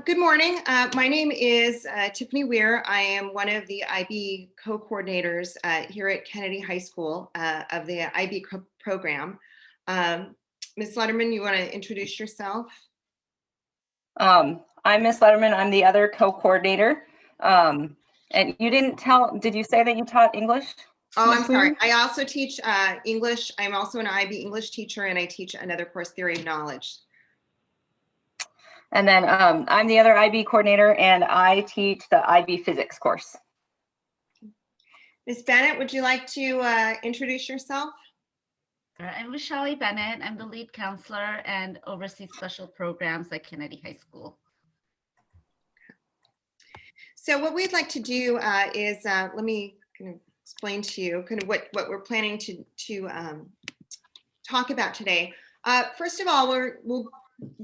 Good morning. My name is Tiffany Weir. I am one of the IB co-coordinators here at Kennedy High School of the IB program. Ms. Letterman, you want to introduce yourself? I'm Ms. Letterman. I'm the other co-coordinator. And you didn't did you say that you taught English? Oh, I'm sorry. I also teach English. I'm also an IB English teacher, and I teach another course, Theory of Knowledge. And then I'm the other IB coordinator, and I teach the IB physics course. Ms. Bennett, would you like to introduce yourself? I'm Michelle Bennett. I'm the lead counselor and oversee special programs at Kennedy High School. So what we'd like to do is, let me kind of explain to you kind of what we're planning to talk about today. First of all, we'll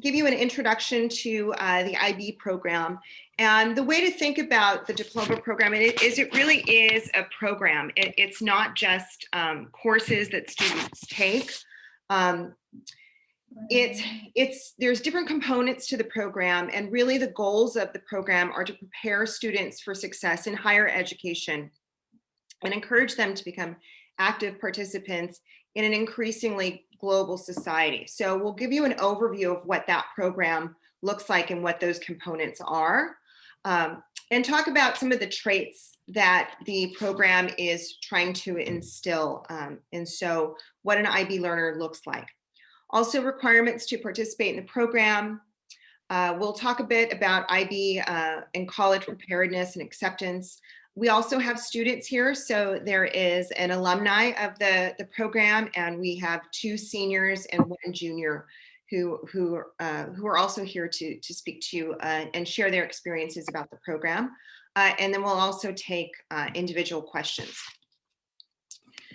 give you an introduction to the IB program. And the way to think about the diploma program is it really is a program. It's not just courses that students take. There's different components to the program, and really the goals of the program are to prepare students for success in higher education and encourage them to become active participants in an increasingly global society. So we'll give you an overview of what that program looks like and what those components are, and talk about some of the traits that the program is trying to instill, and so what an IB learner looks like. Also, requirements to participate in the program. We'll talk a bit about IB and college preparedness and acceptance. We also have students here, so there is an alumni of the program, and we have 2 seniors and 1 junior who are also here to speak to you and share their experiences about the program. And then we'll also take individual questions.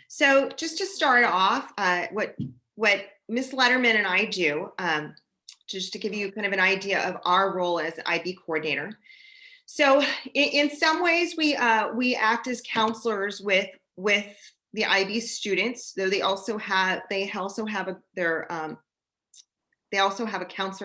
So just to start off, what Ms. Letterman and I do, just to give you kind of an idea of our role as IB coordinator. So in some ways, we act as counselors with the IB students, though they also have a counselor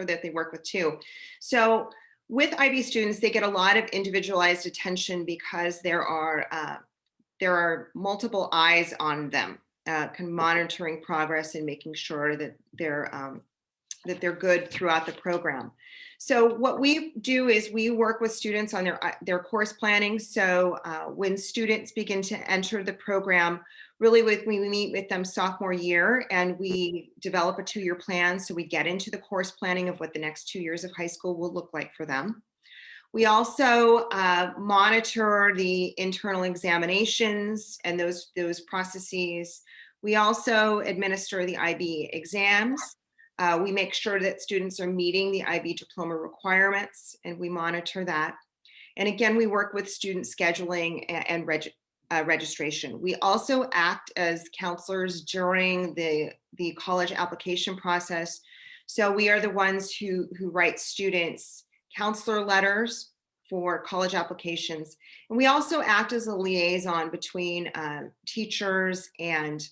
that they work with too. So with IB students, they get a lot of individualized attention because there are multiple eyes on them, kind of monitoring progress and making sure that they're good throughout the program. So what we do is we work with students on their course planning. So when students begin to enter the program, really we meet with them sophomore year, and we develop a 2-year plan. So we get into the course planning of what the next 2 years of high school will look like for them. We also monitor the internal examinations and those processes. We also administer the IB exams. We make sure that students are meeting the IB diploma requirements, and we monitor that. And again, we work with student scheduling and registration. We also act as counselors during the college application process. So we are the ones who write students counselor letters for college applications. And we also act as a liaison between teachers and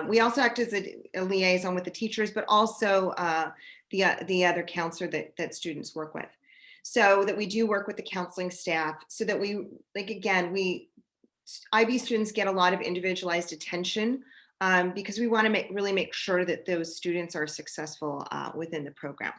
we also act as a liaison with the teachers, but also the other counselor that students work with. So that we do work with the counseling staff, so that IB students get a lot of individualized attention because we want to really make sure that those students are successful within the program.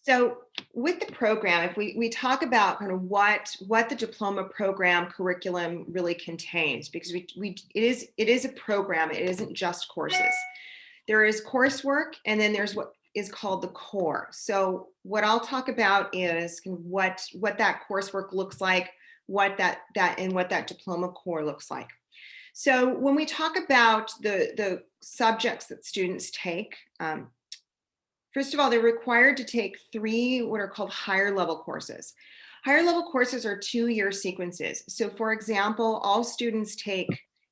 So with the program, if we talk about kind of what the diploma program curriculum really contains, because it is a program, it isn't just courses. There is coursework, and then there's what is called the core. So what I'll talk about is what that coursework looks like, what that diploma core looks like. So when we talk about the subjects that students take, first of all, they're required to take 3 what are called higher level courses. Higher level courses are 2-year sequences. So for example, all students take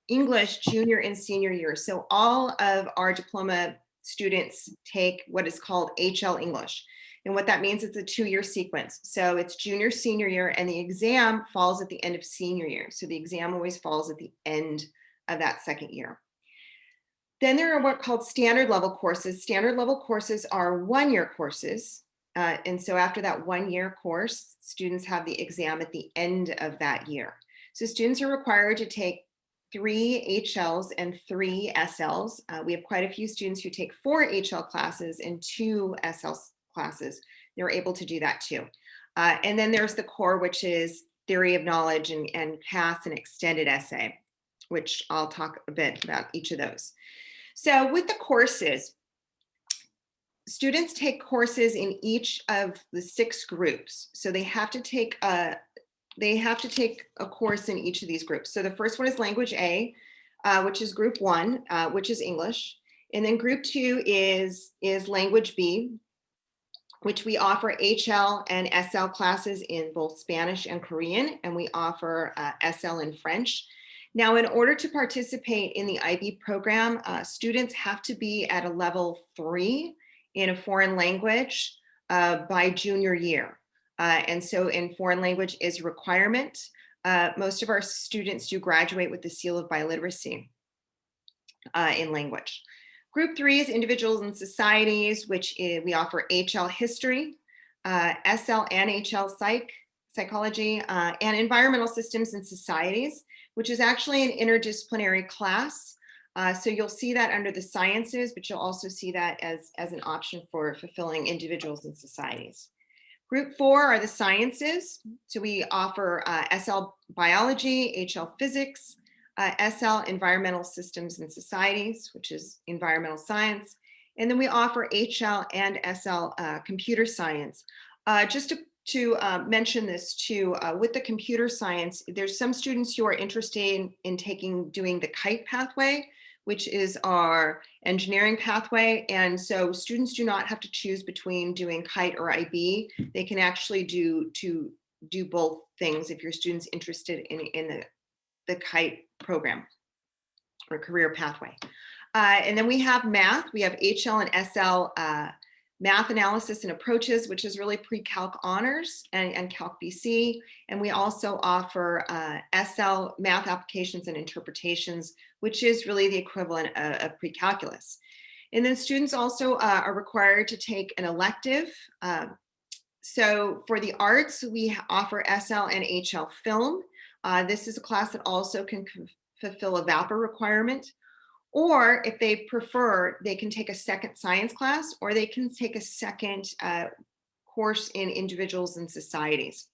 English junior and senior year. So all of our diploma students take what is called HL English. And what that means, it's a 2-year sequence. So it's junior, senior year, and the exam falls at the end of senior year. So the exam always falls at the end of that second year. Then there are what are called standard level courses. Standard level courses are 1-year courses. And so after that 1-year course, students have the exam at the end of that year. So students are required to take 3 HLs and 3 SLs. We have quite a few students who take 4 HL classes and 2 SL classes. They're able to do that too. And then there's the core, which is theory of knowledge and CAS and extended essay, which I'll talk a bit about each of those. So with the courses, students take courses in each of the 6 groups. So they have to take a course in each of these groups. So the first one is language A, which is group 1, which is English. And then group 2 is language B, which we offer HL and SL classes in both Spanish and Korean, and we offer SL in French. Now, in order to participate in the IB program, students have to be at a level 3 in a foreign language by junior year. And so in foreign language is a requirement. Most of our students do graduate with the seal of biliteracy in language. Group 3 is individuals and societies, which we offer HL history, SL and HL psychology, and environmental systems and societies, which is actually an interdisciplinary class. So you'll see that under the sciences, but you'll also see that as an option for fulfilling individuals and societies. Group 4 are the sciences. So we offer SL biology, HL physics, SL environmental systems and societies, which is environmental science. And then we offer HL and SL computer science. Just to mention this too, with the computer science, there's some students who are interested in doing the KITE pathway, which is our engineering pathway. And so students do not have to choose between doing KITE or IB. They can actually do both things if your student's interested in the KITE program or career pathway. And then we have math. We have HL and SL math analysis and approaches, which is really pre-calc honors and calc BC. And we also offer SL math applications and interpretations, which is really the equivalent of pre-calculus. And then students also are required to take an elective. So for the arts, we offer SL and HL film. This is a class that also can fulfill a VAPA requirement. Or if they prefer, they can take a second science class, or they can take a second course in individuals and societies.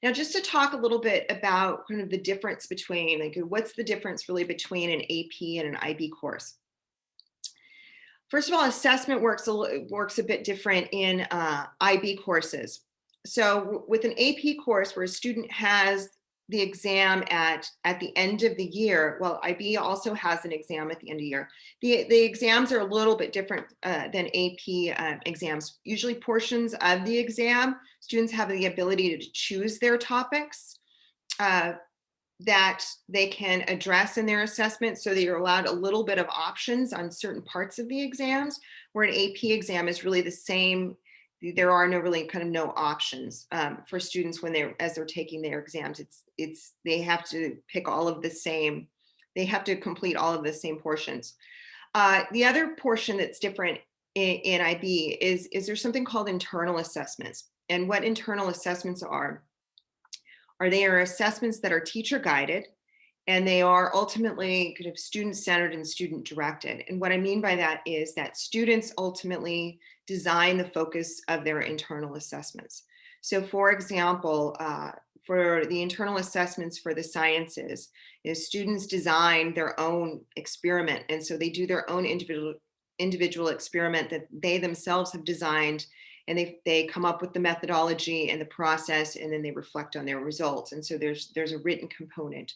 Now, just to talk a little bit about kind of the difference between, like, what's the difference really between an AP and an IB course? First of all, assessment works a bit different in IB courses. So with an AP course where a student has the exam at the end of the year, well, IB also has an exam at the end of the year. The exams are a little bit different than AP exams. Usually portions of the exam, students have the ability to choose their topics that they can address in their assessment, so that you're allowed a little bit of options on certain parts of the exams, where an AP exam is really the same. There are no options for students as they're taking their exams. They have to pick all of the same. They have to complete all of the same portions. The other portion that's different in IB is there's something called internal assessments. And what internal assessments are they are assessments that are teacher guided, and they are ultimately kind of student-centered and student-directed. And what I mean by that is that students ultimately design the focus of their internal assessments. So for example, for the internal assessments for the sciences, students design their own experiment. And so they do their own individual experiment that they themselves have designed, and they come up with the methodology and the process, and then they reflect on their results. And so there's a written component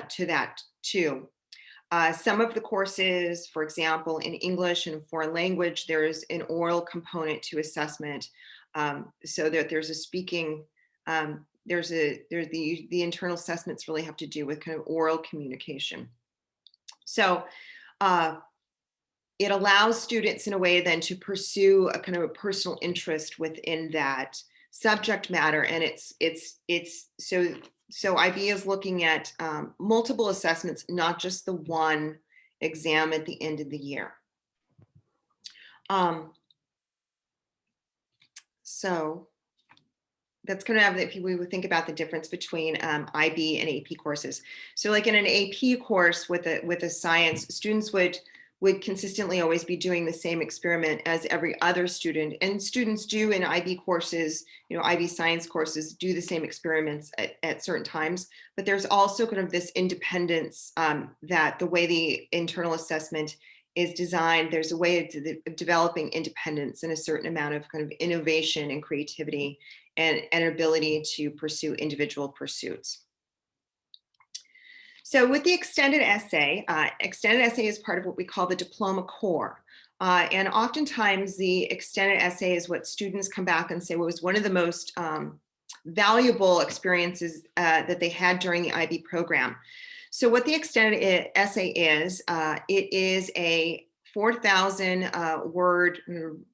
to that too. Some of the courses, for example, in English and foreign language, there's an oral component to assessment, so that there's a speaking, the internal assessments really have to do with kind of oral communication. So it allows students in a way then to pursue a kind of a personal interest within that subject matter, and so IB is looking at multiple assessments, not just the one exam at the end of the year. So that's kind of, if we would think about the difference between IB and AP courses. So like in an AP course with a science, students would consistently always be doing the same experiment as every other student. And students do in IB courses, IB science courses do the same experiments at certain times. But there's also kind of this independence that the way the internal assessment is designed, there's a way of developing independence and a certain amount of kind of innovation and creativity and an ability to pursue individual pursuits. So with the extended essay is part of what we call the diploma core. And oftentimes the extended essay is what students come back and say was one of the most valuable experiences that they had during the IB program. So what the extended essay is, it is a 4,000 word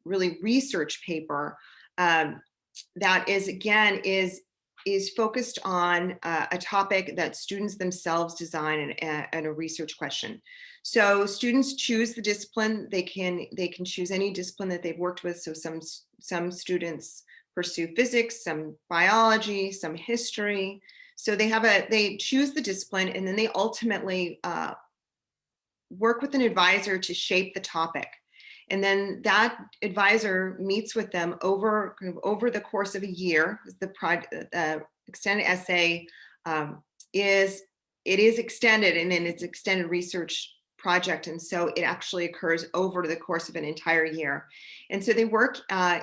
really research paper that is, again, is focused on a topic that students themselves design and a research question. So students choose the discipline. They can choose any discipline that they've worked with. So some students pursue physics, some biology, some history. So they choose the discipline, and then they ultimately work with an advisor to shape the topic. And then that advisor meets with them over the course of a year. The extended essay is extended, and then it's extended research project. And so it actually occurs over the course of an entire year. And so they work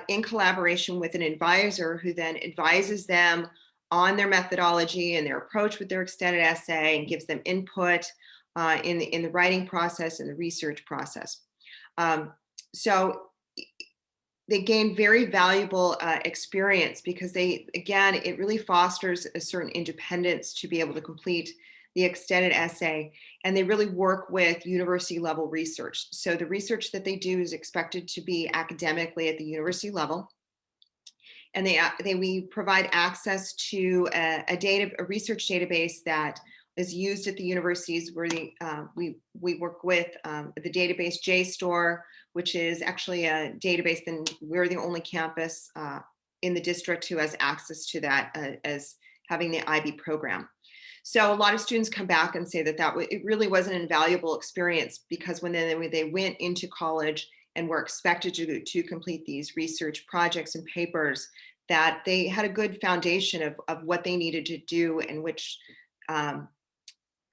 in collaboration with an advisor who then advises them on their methodology and their approach with their extended essay and gives them input in the writing process and the research process. So they gain very valuable experience because it really fosters a certain independence to be able to complete the extended essay, and they really work with university level research. So the research that they do is expected to be academically at the university level. And we provide access to a research database that is used at the universities where we work with the database JSTOR, which is actually a database, and we're the only campus in the district who has access to that as having the IB program. So a lot of students come back and say that it really was an invaluable experience, because when they went into college and were expected to complete these research projects and papers, that they had a good foundation of what they needed to do, and which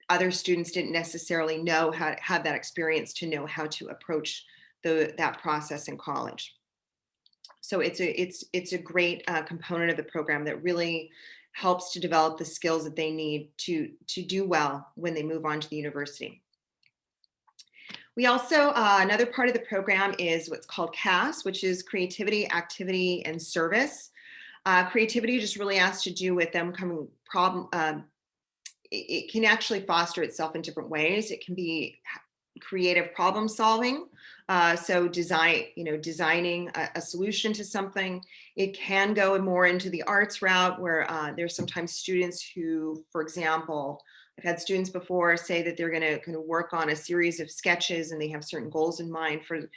other students didn't necessarily know how to have that experience to know how to approach that process in college. So it's a great component of the program that really helps to develop the skills that they need to do well when they move on to the university. We also, another part of the program is what's called CAS, which is creativity, activity, and service. Creativity just really has to do with them coming it can actually foster itself in different ways. It can be creative problem solving. So designing a solution to something. It can go more into the arts route, where there's sometimes students who, for example, I've had students before say that they're going to work on a series of sketches, and they have certain goals in mind for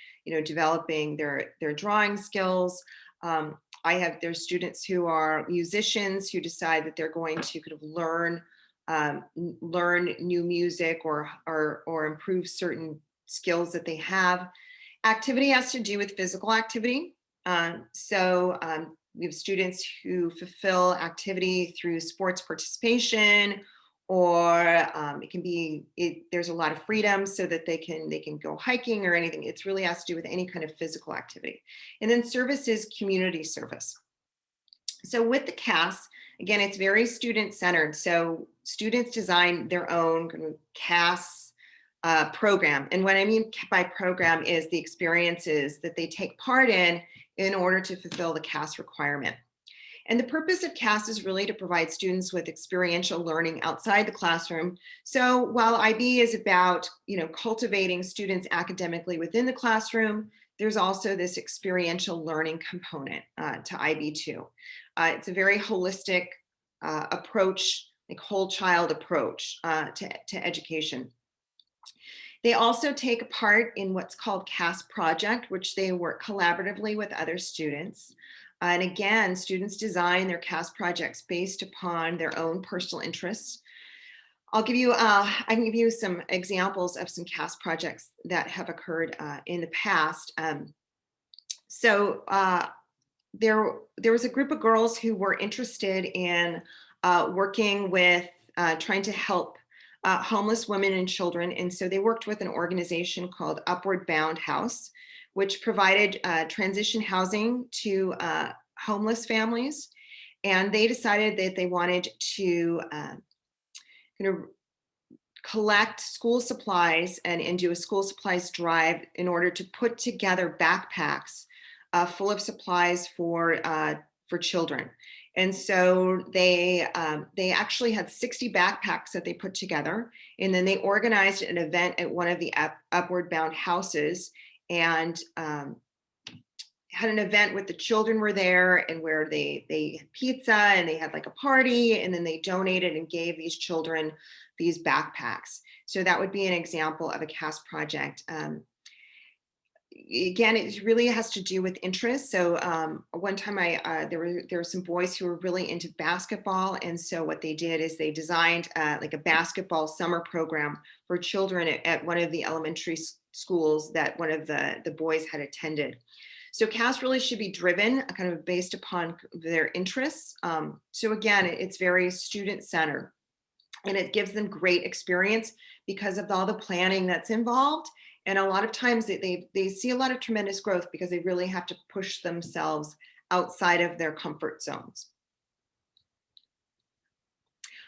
developing their drawing skills. There's students who are musicians who decide that they're going to kind of learn new music or improve certain skills that they have. Activity has to do with physical activity. So we have students who fulfill activity through sports participation, or it can be, there's a lot of freedom so that they can go hiking or anything. It really has to do with any kind of physical activity. And then service is community service. So with the CAS, again, it's very student-centered. So students design their own kind of CAS program. And what I mean by program is the experiences that they take part in order to fulfill the CAS requirement. And the purpose of CAS is really to provide students with experiential learning outside the classroom. So while IB is about, cultivating students academically within the classroom, there's also this experiential learning component to IB too. It's a very holistic approach, like whole child approach to education. They also take part in what's called CAS Project, which they work collaboratively with other students. And again, students design their CAS projects based upon their own personal interests. I can give you some examples of some CAS projects that have occurred in the past. There was a group of girls who were interested in working with trying to help homeless women and children. And so they worked with an organization called Upward Bound House, which provided transition housing to homeless families. And they decided that they wanted to collect school supplies and do a school supplies drive in order to put together backpacks full of supplies for children. And so they actually had 60 backpacks that they put together, and then they organized an event at one of the Upward Bound houses, and had an event with the children were there, and where they had pizza and they had like a party, and then they donated and gave these children these backpacks. So that would be an example of a CAS project. Again, it really has to do with interest. So one time there were some boys who were really into basketball, and so what they did is they designed like a basketball summer program for children at one of the elementary schools that one of the boys had attended. So CAS really should be driven kind of based upon their interests. So again, it's very student-centered, and it gives them great experience because of all the planning that's involved. And a lot of times they see a lot of tremendous growth because they really have to push themselves outside of their comfort zones.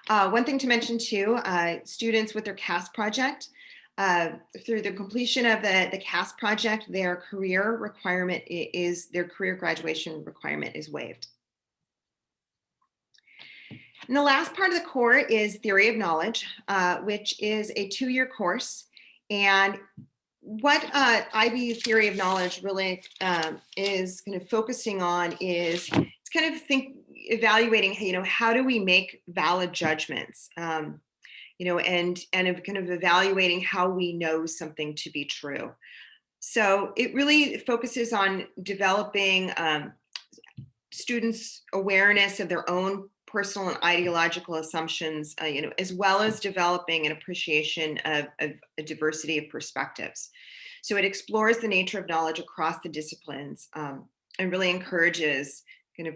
One thing to mention too, students with their CAS project, through the completion of the CAS project, their career graduation requirement is waived. And the last part of the core is Theory of Knowledge, which is a 2-year course. And what IB Theory of Knowledge really is kind of focusing on is it's kind of evaluating, how do we make valid judgments, and kind of evaluating how we know something to be true. So it really focuses on developing students' awareness of their own personal and ideological assumptions, as well as developing an appreciation of a diversity of perspectives. So it explores the nature of knowledge across the disciplines, and really encourages kind of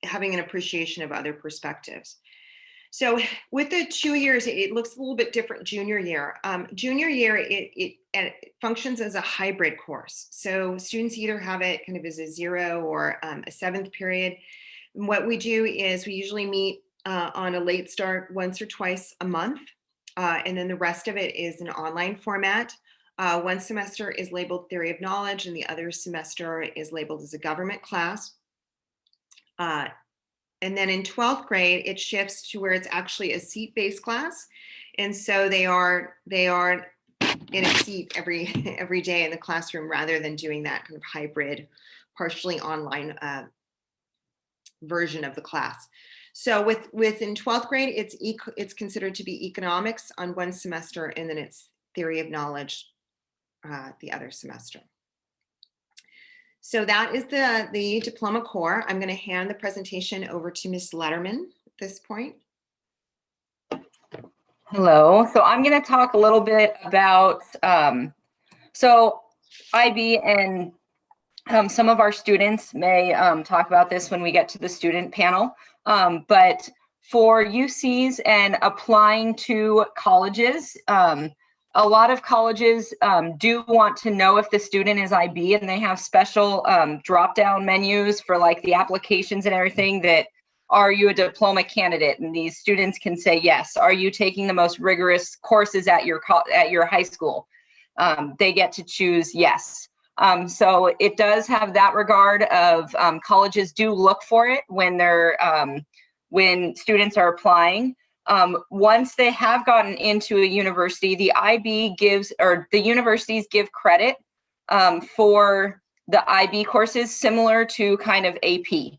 having an appreciation of other perspectives. So with the 2 years, it looks a little bit different junior year. Junior year, it functions as a hybrid course. So students either have it kind of as a 0 or a 7th period. And what we do is we usually meet on a late start once or twice a month. And then the rest of it is an online format. One semester is labeled Theory of Knowledge, and the other semester is labeled as a government class. And then in 12th grade, it shifts to where it's actually a seat-based class. And so they are in a seat every day in the classroom, rather than doing that kind of hybrid, partially online version of the class. So within 12th grade, it's considered to be economics on one semester, and then it's Theory of Knowledge the other semester. So that is the diploma core. I'm going to hand the presentation over to Ms. Letterman at this point. Hello. So I'm going to talk a little bit about, so IB and some of our students may talk about this when we get to the student panel, but for UCs and applying to colleges, a lot of colleges do want to know if the student is IB, and they have special drop-down menus for like the applications and everything that, are you a diploma candidate? And these students can say yes. Are you taking the most rigorous courses at your high school? They get to choose yes. So it does have that regard of colleges do look for it when they're when students are applying. Once they have gotten into a university, the IB gives, or the universities give credit for the IB courses, similar to kind of AP.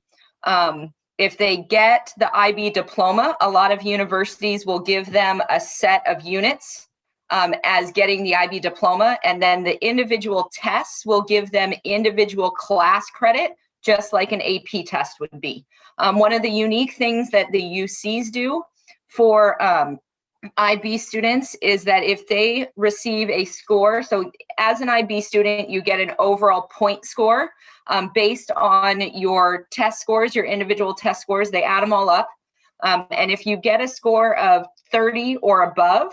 If they get the IB diploma, a lot of universities will give them a set of units as getting the IB diploma, and then the individual tests will give them individual class credit just like an AP test would be. One of the unique things that the UCs do for IB students is that if they receive a score, so as an IB student, you get an overall point score based on your test scores, your individual test scores, they add them all up. And if you get a score of 30 or above,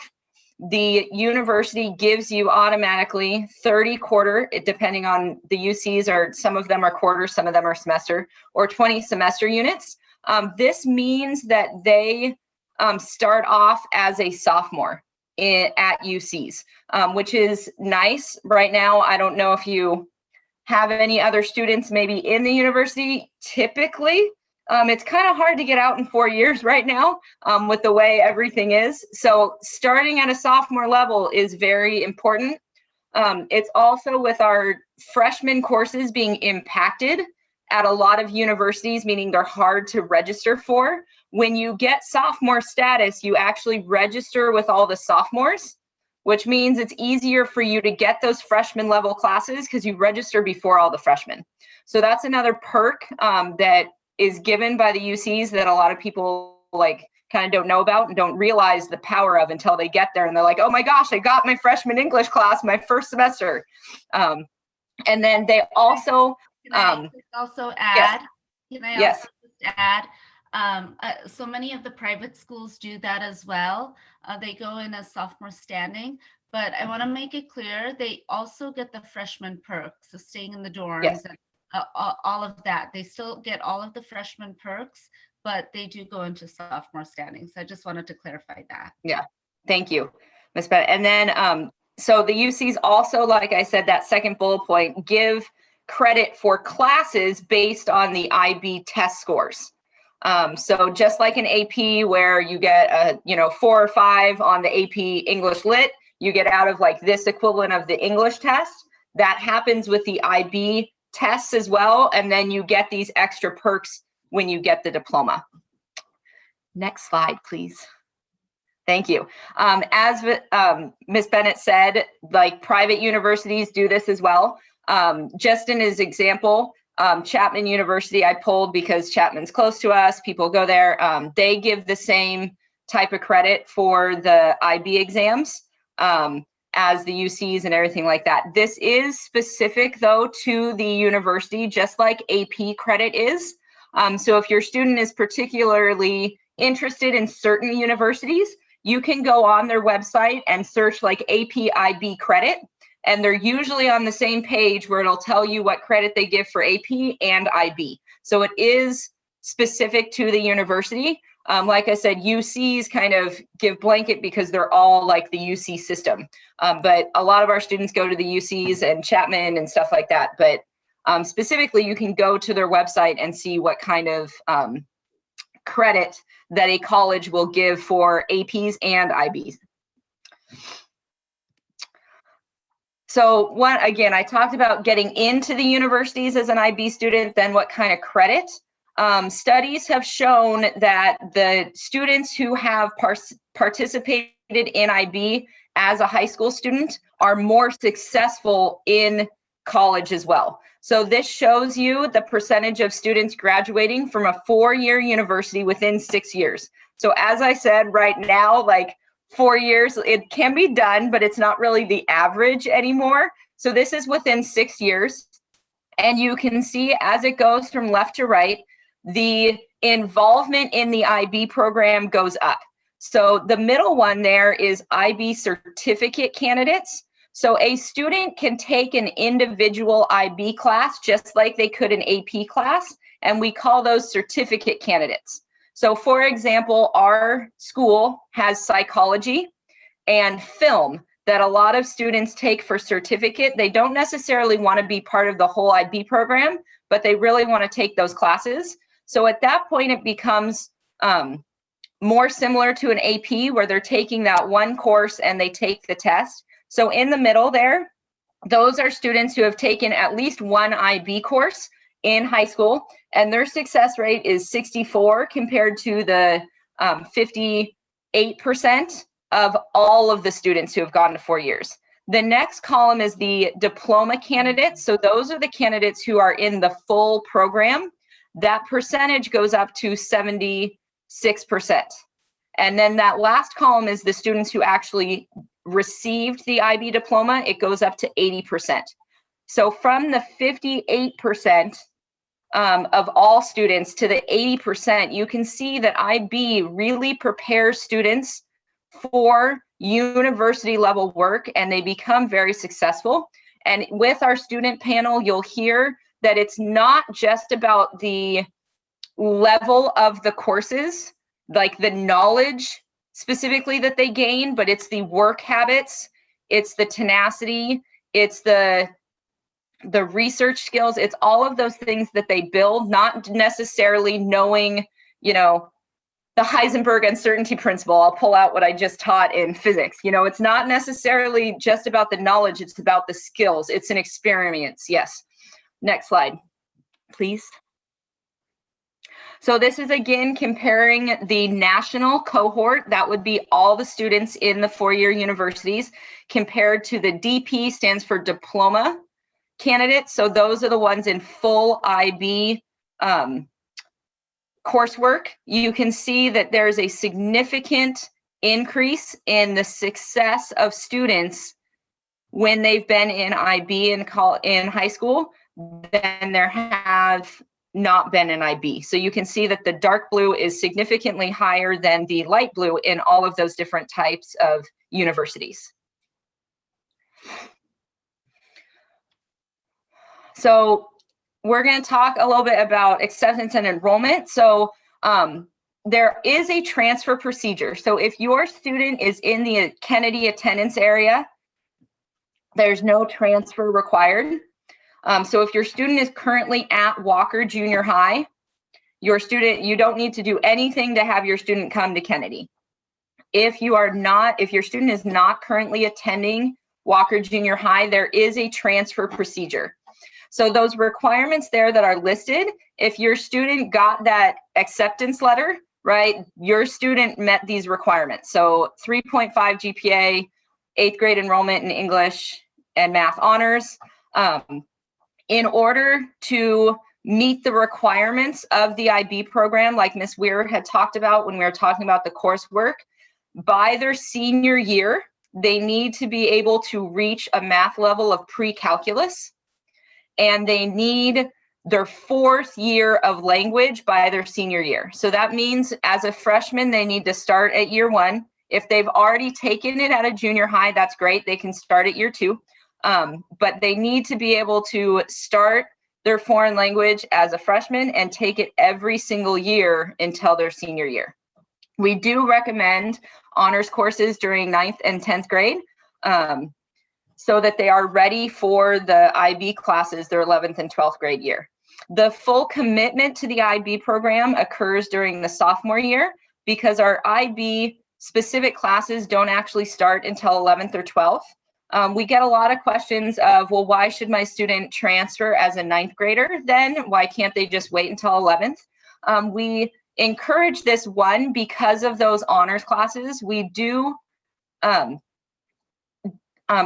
the university gives you automatically 30 quarter, depending on the UCs, or some of them are quarter, some of them are semester, or 20 semester units. This means that they start off as a sophomore at UCs, which is nice. Right now, I don't know if you have any other students maybe in the university. Typically, it's kind of hard to get out in 4 years right now with the way everything is. So starting at a sophomore level is very important. It's also with our freshman courses being impacted at a lot of universities, meaning they're hard to register for. When you get sophomore status, you actually register with all the sophomores, which means it's easier for you to get those freshman level classes because you register before all the freshmen. So that's another perk that is given by the UCs that a lot of people like kind of don't know about and don't realize the power of until they get there and they're like, oh my gosh, I got my freshman English class my first semester. And then they also Can I also add? Yes. Can I Yes. also just add? So many of the private schools do that as well. They go in as sophomore standing, but I want to make it clear they also get the freshman perks, so staying in the dorms, Yes. and all of that. They still get all of the freshman perks, but they do go into sophomore standing. So I just wanted to clarify that. Yeah, thank you, Ms. Bennett. And then, so the UCs also, like I said, that second bullet point, give credit for classes based on the IB test scores. So just like an AP where you get a 4 or 5 on the AP English Lit, you get out of like this equivalent of the English test. That happens with the IB tests as well, and then you get these extra perks when you get the diploma. Next slide, please. Thank you. As Ms. Bennett said, like private universities do this as well. Just in his example, Chapman University I pulled because Chapman's close to us, people go there. They give the same type of credit for the IB exams as the UCs and everything like that. This is specific though to the university, just like AP credit is. So if your student is particularly interested in certain universities, you can go on their website and search like AP IB credit, and they're usually on the same page where it'll tell you what credit they give for AP and IB. So it is specific to the university. Like I said, UCs kind of give blanket because they're all like the UC system. But a lot of our students go to the UCs and Chapman and stuff like that. But specifically, you can go to their website and see what kind of credit that a college will give for APs and IBs. So again, I talked about getting into the universities as an IB student, then what kind of credit. Studies have shown that the students who have participated in IB as a high school student are more successful in college as well. So this shows you the percentage of students graduating from a 4-year university within 6 years. So as I said, right now, like 4 years, it can be done, but it's not really the average anymore. So this is within 6 years. And you can see as it goes from left to right, the involvement in the IB program goes up. So the middle one there is IB certificate candidates. So a student can take an individual IB class just like they could an AP class, and we call those certificate candidates. So for example, our school has psychology and film that a lot of students take for certificate. They don't necessarily want to be part of the whole IB program, but they really want to take those classes. So at that point, it becomes more similar to an AP where they're taking that one course and they take the test. So in the middle there, those are students who have taken at least one IB course in high school, and their success rate is 64 compared to the 58% of all of the students who have gone to 4 years. The next column is the diploma candidates. So those are the candidates who are in the full program. That percentage goes up to 76%. And then that last column is the students who actually received the IB diploma. It goes up to 80%. So from the 58% of all students to the 80%, you can see that IB really prepares students for university level work, and they become very successful. And with our student panel, you'll hear that it's not just about the level of the courses, like the knowledge specifically that they gain, but it's the work habits, it's the tenacity, it's the research skills, it's all of those things that they build, not necessarily knowing, you know, the Heisenberg uncertainty principle. I'll pull out what I just taught in physics. You know, it's not necessarily just about the knowledge, it's about the skills. It's an experience. Yes. Next slide, please. So this is again comparing the national cohort, that would be all the students in the four-year universities, compared to the DP, stands for diploma candidates. So those are the ones in full IB coursework. You can see that there's a significant increase in the success of students when they've been in IB in high school than there have not been in IB. So you can see that the dark blue is significantly higher than the light blue in all of those different types of universities. So we're going to talk a little bit about acceptance and enrollment. So there is a transfer procedure. So if your student is in the Kennedy attendance area, there's no transfer required. So if your student is currently at Walker Junior High, you don't need to do anything to have your student come to Kennedy. If your student is not currently attending Walker Junior High, there is a transfer procedure. So those requirements there that are listed, if your student got that acceptance letter, right, your student met these requirements. So 3.5 GPA, 8th grade enrollment in English and math honors. In order to meet the requirements of the IB program, like Ms. Weir had talked about when we were talking about the coursework, by their senior year, they need to be able to reach a math level of pre-calculus, and they need their 4th year of language by their senior year. So that means as a freshman, they need to start at year 1. If they've already taken it at a junior high, that's great. They can start at year 2. But they need to be able to start their foreign language as a freshman and take it every single year until their senior year. We do recommend honors courses during 9th and 10th grade so that they are ready for the IB classes, their 11th and 12th grade year. The full commitment to the IB program occurs during the sophomore year because our IB specific classes don't actually start until 11th or 12th. We get a lot of questions of, well, why should my student transfer as a 9th grader then? Why can't they just wait until 11th? We encourage this one because of those honors classes. We do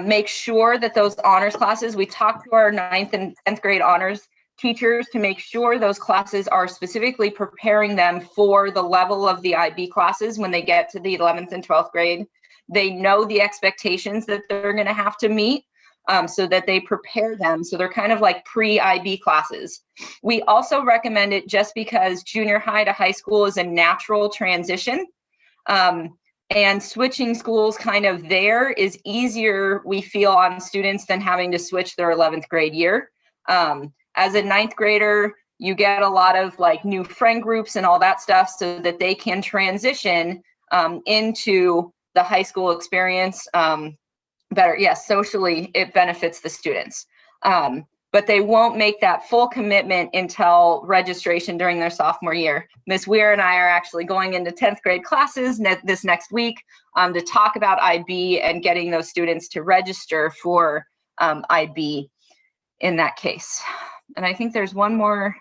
make sure that those honors classes, we talk to our 9th and 10th grade honors teachers to make sure those classes are specifically preparing them for the level of the IB classes when they get to the 11th and 12th grade. They know the expectations that they're going to have to meet so that they prepare them. So they're kind of like pre-IB classes. We also recommend it just because junior high to high school is a natural transition. And switching schools kind of there is easier, we feel, on students than having to switch their 11th grade year. As a 9th grader, you get a lot of like new friend groups and all that stuff so that they can transition into the high school experience better. Yes, socially, it benefits the students. But they won't make that full commitment until registration during their sophomore year. Ms. Weir and I are actually going into 10th grade classes this next week to talk about IB and getting those students to register for IB in that case. And I think there's one more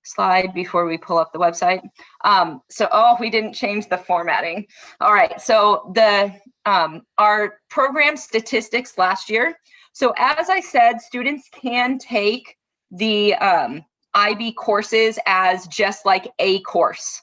slide before we pull up the website. We didn't change the formatting. All right, so our program statistics last year. So as I said, students can take the IB courses as just like a course.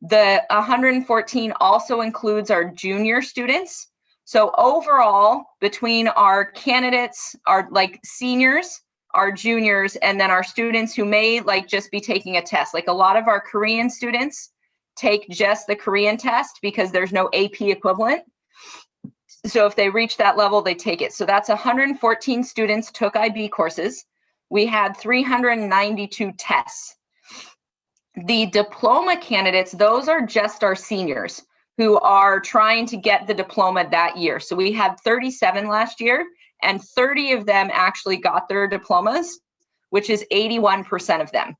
The 114 also includes our junior students. So overall, between our candidates, our like seniors, our juniors, and then our students who may like just be taking a test, like a lot of our Korean students take just the Korean test because there's no AP equivalent. So if they reach that level, they take it. So that's 114 students took IB courses. We had 392 tests. The diploma candidates, those are just our seniors who are trying to get the diploma that year. So we had 37 last year, and 30 of them actually got their diplomas, which is 81% of them.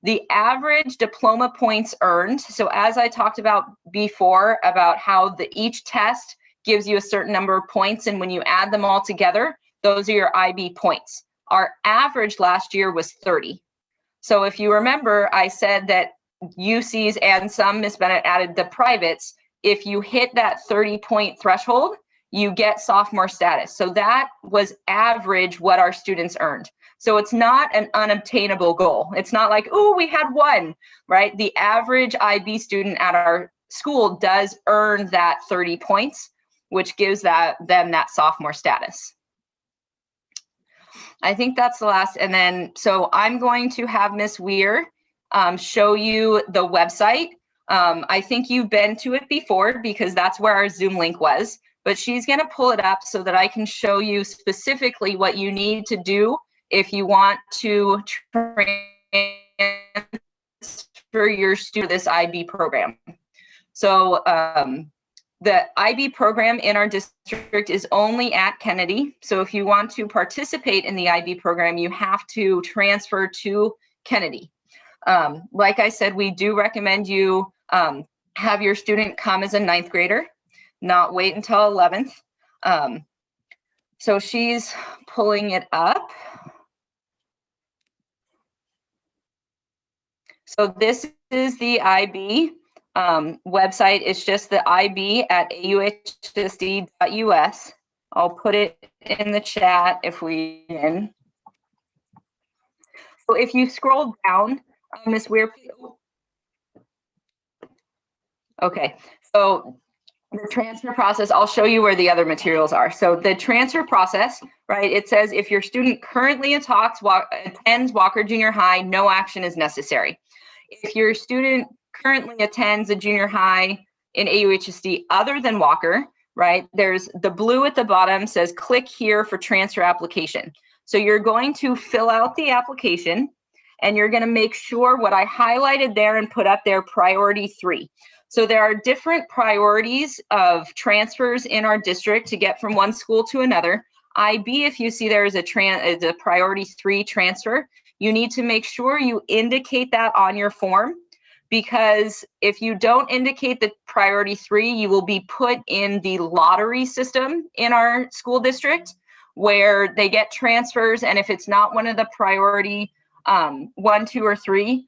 The average diploma points earned, so as I talked about before, about how each test gives you a certain number of points, and when you add them all together, those are your IB points. Our average last year was 30. So if you remember, I said that UCs and some, Ms. Bennett added the privates, if you hit that 30-point threshold, you get sophomore status. So that was average what our students earned. So it's not an unobtainable goal. It's not like, oh, we had one, right? The average IB student at our school does earn that 30 points, which gives them that sophomore status. I think that's the last. And then, so I'm going to have Ms. Weir show you the website. I think you've been to it before because that's where our Zoom link was, but she's going to pull it up so that I can show you specifically what you need to do if you want to transfer your student this IB program. So the IB program in our district is only at Kennedy. So if you want to participate in the IB program, you have to transfer to Kennedy. Like I said, we do recommend you have your student come as a 9th grader, not wait until 11th. So she's pulling it up. So this is the IB website. It's just the IB at auhsd.us. I'll put it in the chat if we can. So if you scroll down, Ms. Weir, okay, so the transfer process, I'll show you where the other materials are. So the transfer process, right, it says if your student currently attends Walker Junior High, no action is necessary. If your student currently attends a junior high in AUHSD other than Walker, right, there's the blue at the bottom says click here for transfer application. So you're going to fill out the application and you're going to make sure what I highlighted there and put up there, priority 3. So there are different priorities of transfers in our district to get from one school to another. IB, if you see there is a priority 3 transfer, you need to make sure you indicate that on your form, because if you don't indicate the priority 3, you will be put in the lottery system in our school district where they get transfers, and if it's not one of the priority 1, 2, or 3,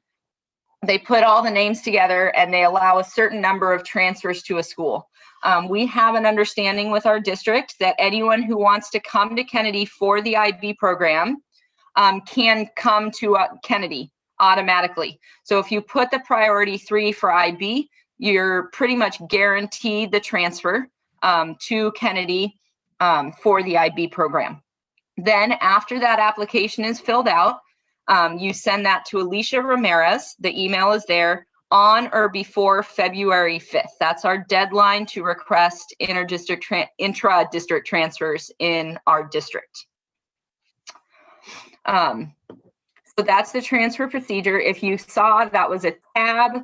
they put all the names together and they allow a certain number of transfers to a school. We have an understanding with our district that anyone who wants to come to Kennedy for the IB program can come to Kennedy automatically. So if you put the priority 3 for IB, you're pretty much guaranteed the transfer to Kennedy for the IB program. Then after that application is filled out, you send that to Alicia Ramirez. The email is there on or before February 5th. That's our deadline to request intra-district transfers in our district. So that's the transfer procedure. If you saw, that was a tab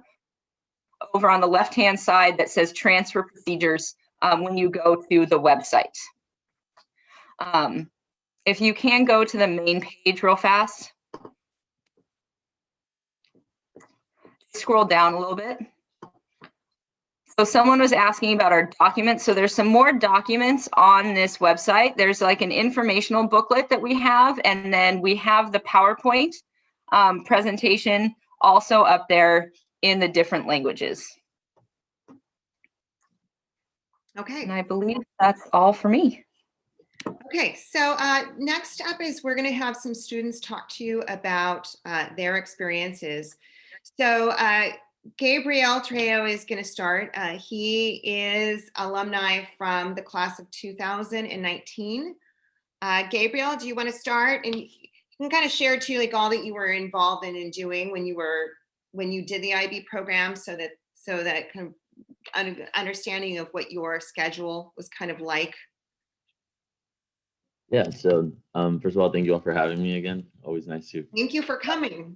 over on the left-hand side that says transfer procedures when you go to the website. If you can go to the main page real fast. Scroll down a little bit. So someone was asking about our documents. So there's some more documents on this website. There's like an informational booklet that we have, and then we have the PowerPoint presentation. also up there in the different languages. Okay. And I believe that's all for me. Okay, so next up is we're going to have some students talk to you about their experiences. So Gabriel Trejo is going to start. He is alumni from the class of 2019. Gabriel, do you want to start? And you can kind of share too, like all that you were involved in doing when you did the IB program, so that kind of understanding of what your schedule was kind of like. Yeah, so first of all, thank you all for having me again. Always nice to. Thank you for coming.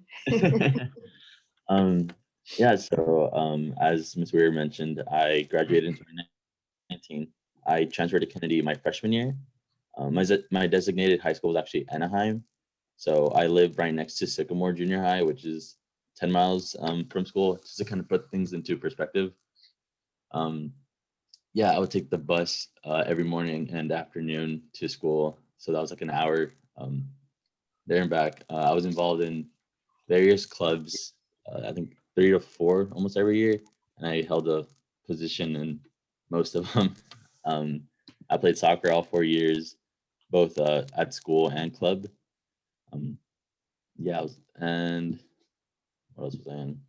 Yeah, so as Ms. Weir mentioned, I graduated in 2019. I transferred to Kennedy my freshman year. My designated high school was actually Anaheim. So I live right next to Sycamore Junior High, which is 10 miles from school, just to kind of put things into perspective. Yeah, I would take the bus every morning and afternoon to school. So that was like an hour there and back. I was involved in various clubs, I think 3 to 4 almost every year. And I held a position in most of them. I played soccer all 4 years, both at school and club. Yeah, and what else was I in?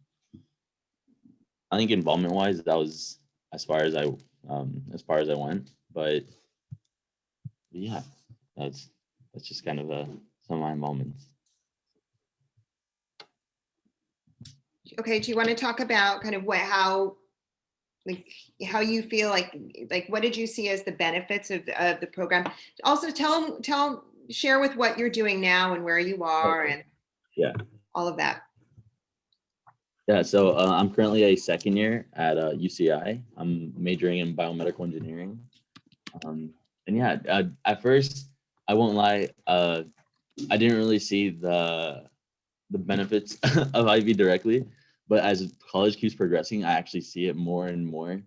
I think involvement wise, that was as far as I went. But yeah, that's just kind of some of my moments. Okay, do you want to talk about kind of how you feel like what did you see as the benefits of the program? Also share with what you're doing now and where you are and yeah, all of that. Yeah, so I'm currently a second year at UCI. I'm majoring in biomedical engineering. And yeah, at first, I won't lie, I didn't really see the benefits of IB directly, but as college keeps progressing, I actually see it more and more.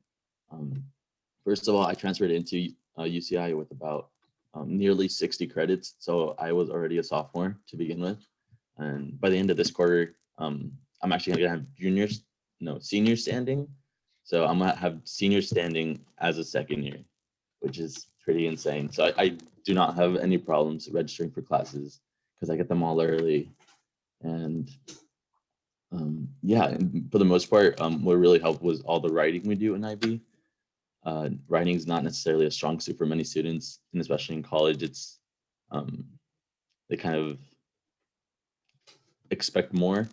First of all, I transferred into UCI with about nearly 60 credits, so I was already a sophomore to begin with. And by the end of this quarter, I'm actually gonna have senior standing. So I'm gonna have senior standing as a second year, which is pretty insane. So I do not have any problems registering for classes because I get them all early. And yeah, and for the most part, what really helped was all the writing we do in IB. Writing is not necessarily a strong suit for many students, and especially in college, it's they kind of expect more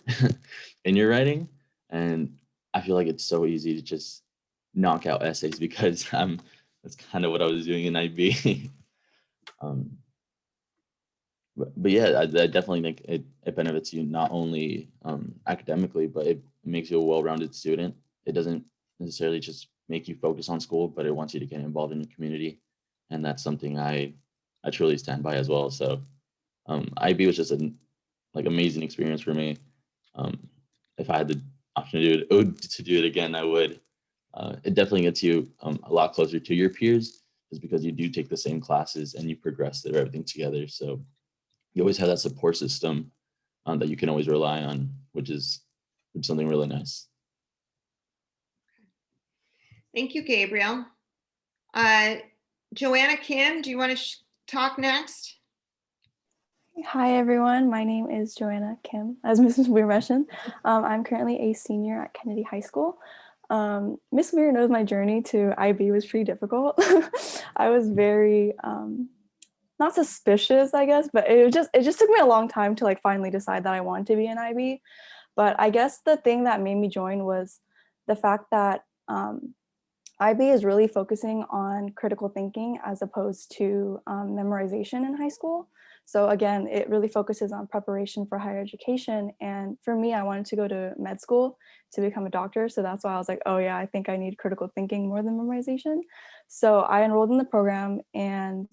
in your writing, and I feel like it's so easy to just knock out essays because that's kind of what I was doing in IB. But yeah, I definitely think it benefits you not only academically, but it makes you a well-rounded student. It doesn't necessarily just make you focus on school, but it wants you to get involved in your community, and that's something I truly stand by as well. So IB was just an amazing experience for me. If I had the option to do it again, I would. It definitely gets you a lot closer to your peers, just because you do take the same classes and you progress through everything together. So you always have that support system that you can always rely on, which is something really nice. Thank you, Gabriel. Joanna Kim, do you want to talk next? Hi everyone, my name is Joanna Kim, as Mrs. Weir mentioned. I'm currently a senior at Kennedy High School. Miss Weir knows my journey to IB was pretty difficult. I was very not suspicious, I guess, but it just took me a long time to finally decide that I wanted to be an IB. But I guess the thing that made me join was the fact that IB is really focusing on critical thinking as opposed to memorization in high school. So again, it really focuses on preparation for higher education. And for me, I wanted to go to med school to become a doctor. So that's why I was like, oh yeah, I think I need critical thinking more than memorization. So I enrolled in the program. And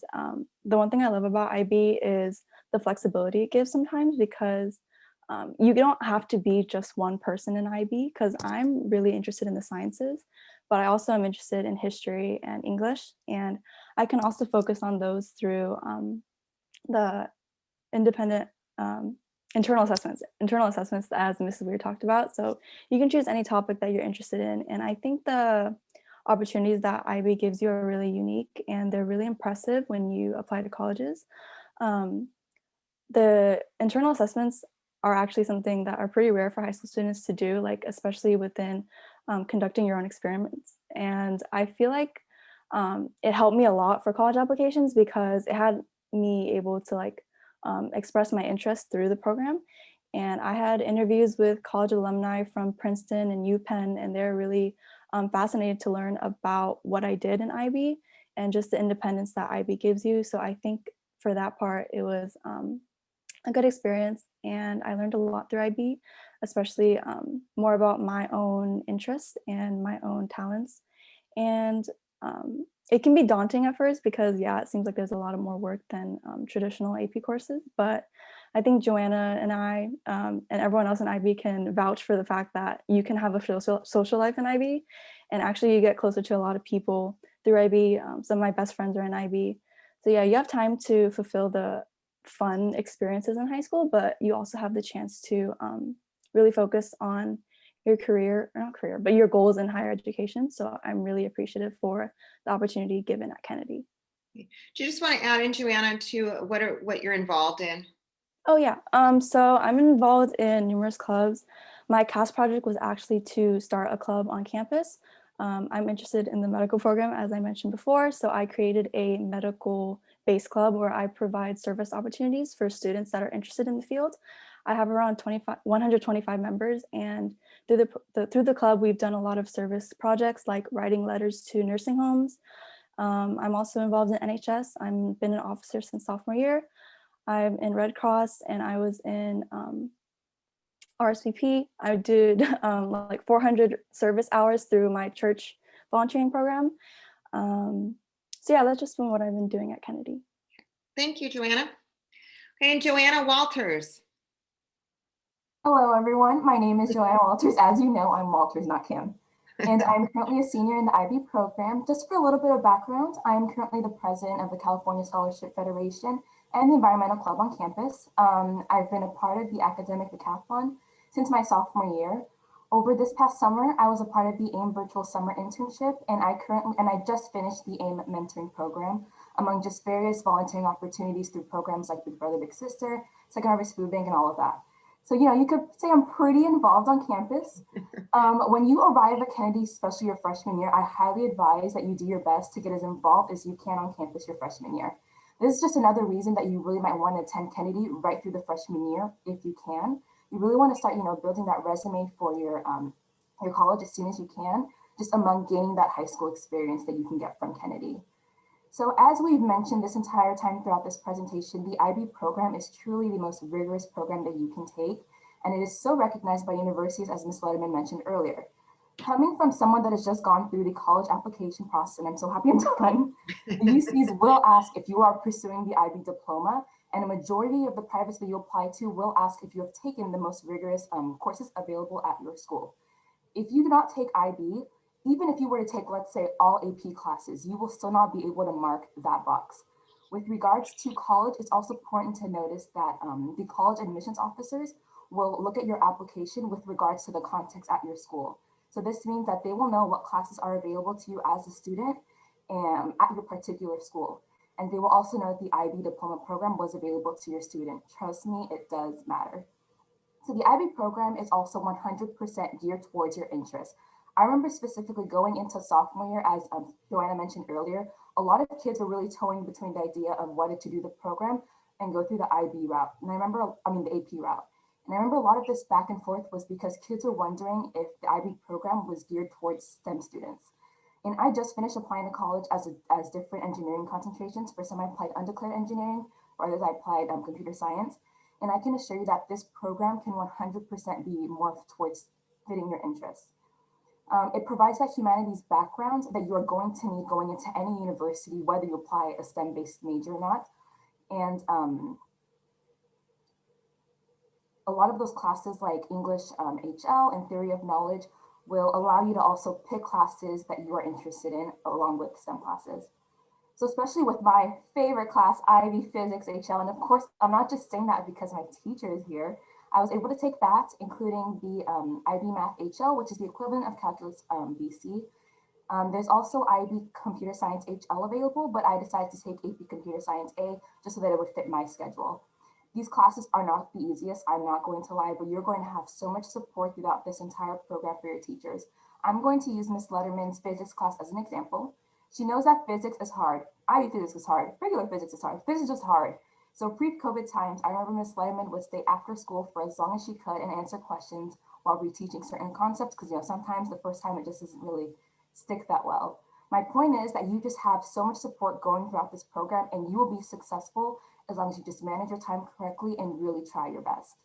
the one thing I love about IB is the flexibility it gives sometimes, because you don't have to be just one person in IB, because I'm really interested in the sciences, but I also am interested in history and English. And I can also focus on those through the independent internal assessments as Mrs. Weir talked about. So you can choose any topic that you're interested in. And I think the opportunities that IB gives you are really unique and they're really impressive when you apply to colleges. The internal assessments are actually something that are pretty rare for high school students to do, like especially within conducting your own experiments. And I feel like it helped me a lot for college applications because it had me able to like express my interest through the program. And I had interviews with college alumni from Princeton and UPenn, and they're really fascinated to learn about what I did in IB and just the independence that IB gives you. So I think for that part, it was a good experience, and I learned a lot through IB, especially more about my own interests and my own talents. And it can be daunting at first because, yeah, it seems like there's a lot of more work than traditional AP courses. But I think Joanna and I and everyone else in IB can vouch for the fact that you can have a social life in IB, and actually you get closer to a lot of people through IB. Some of my best friends are in IB. So yeah, you have time to fulfill the fun experiences in high school, but you also have the chance to really focus on your career, or not career, but your goals in higher education. So I'm really appreciative for the opportunity given at Kennedy. Do you just want to add in, Joanna, to what you're involved in? Oh yeah, so I'm involved in numerous clubs. My CAS project was actually to start a club on campus. I'm interested in the medical program, as I mentioned before, so I created a medical-based club where I provide service opportunities for students that are interested in the field. I have around 125 members, and through the club, we've done a lot of service projects like writing letters to nursing homes. I'm also involved in NHS. I've been an officer since sophomore year. I'm in Red Cross, and I was in RSVP. I did like 400 service hours through my church volunteering program. So yeah, that's just been what I've been doing at Kennedy. Thank you, Joanna. Okay, and Joanna Walters. Hello, everyone. My name is Joanna Walters. As you know, I'm Walters, not Kim. And I'm currently a senior in the IB program. Just for a little bit of background, I'm currently the president of the California Scholarship Federation and the Environmental Club on campus. I've been a part of the academic decathlon since my sophomore year. Over this past summer, I was a part of the AIM virtual summer internship, and I just finished the AIM mentoring program, among just various volunteering opportunities through programs like Big Brother Big Sister, Second Harvest Food Bank, and all of that. So, you know, you could say I'm pretty involved on campus. When you arrive at Kennedy, especially your freshman year, I highly advise that you do your best to get as involved as you can on campus your freshman year. This is just another reason that you really might want to attend Kennedy right through the freshman year if you can. You really want to start, you know, building that resume for your college as soon as you can, just among gaining that high school experience that you can get from Kennedy. So as we've mentioned this entire time throughout this presentation, the IB program is truly the most rigorous program that you can take, and it is so recognized by universities, as Ms. Letterman mentioned earlier. Coming from someone that has just gone through the college application process, and I'm so happy I'm done, the UCs will ask if you are pursuing the IB diploma, and a majority of the privates that you apply to will ask if you have taken the most rigorous courses available at your school. If you do not take IB, even if you were to take, let's say, all AP classes, you will still not be able to mark that box. With regards to college, it's also important to notice that the college admissions officers will look at your application with regards to the context at your school. So this means that they will know what classes are available to you as a student at your particular school. And they will also know that the IB diploma program was available to your student. Trust me, it does matter. So the IB program is also 100% geared towards your interests. I remember specifically going into sophomore year, as Joanna mentioned earlier, a lot of kids were really toying between the idea of whether to do the program and go through the IB route. And the AP route. And I remember a lot of this back and forth was because kids were wondering if the IB program was geared towards STEM students. And I just finished applying to college as different engineering concentrations. For some, I applied undeclared engineering, or others I applied computer science. And I can assure you that this program can 100% be morphed towards fitting your interests. It provides that humanities background that you are going to need going into any university, whether you apply a STEM-based major or not. And a lot of those classes like English HL and Theory of Knowledge will allow you to also pick classes that you are interested in along with STEM classes. So especially with my favorite class, IB Physics HL, and of course, I'm not just saying that because my teacher is here. I was able to take that, including the IB Math HL, which is the equivalent of Calculus BC. There's also IB Computer Science HL available, but I decided to take AP Computer Science A just so that it would fit my schedule. These classes are not the easiest, I'm not going to lie, but you're going to have so much support throughout this entire program for your teachers. I'm going to use Miss Letterman's physics class as an example. She knows that physics is hard. IB physics is hard. Regular physics is hard. Physics is just hard. So pre-COVID times, I remember Miss Letterman would stay after school for as long as she could and answer questions while reteaching certain concepts because sometimes the first time it just doesn't really stick that well. My point is that you just have so much support going throughout this program and you will be successful as long as you just manage your time correctly and really try your best.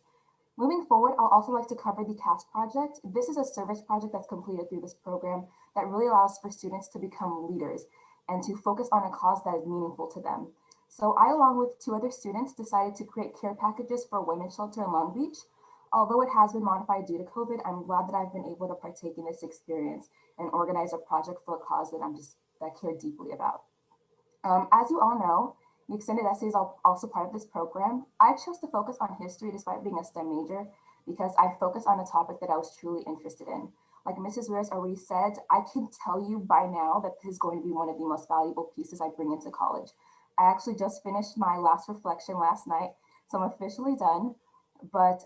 Moving forward, I'll also like to cover the CAST project. This is a service project that's completed through this program that really allows for students to become leaders and to focus on a cause that is meaningful to them. So I, along with 2 other students, decided to create care packages for a women's shelter in Long Beach. Although it has been modified due to COVID, I'm glad that I've been able to partake in this experience and organize a project for a cause that I care deeply about. As you all know, the extended essay is also part of this program. I chose to focus on history despite being a STEM major because I focus on a topic that I was truly interested in. Like Mrs. Rares already said, I can tell you by now that this is going to be one of the most valuable pieces I bring into college. I actually just finished my last reflection last night, so I'm officially done. But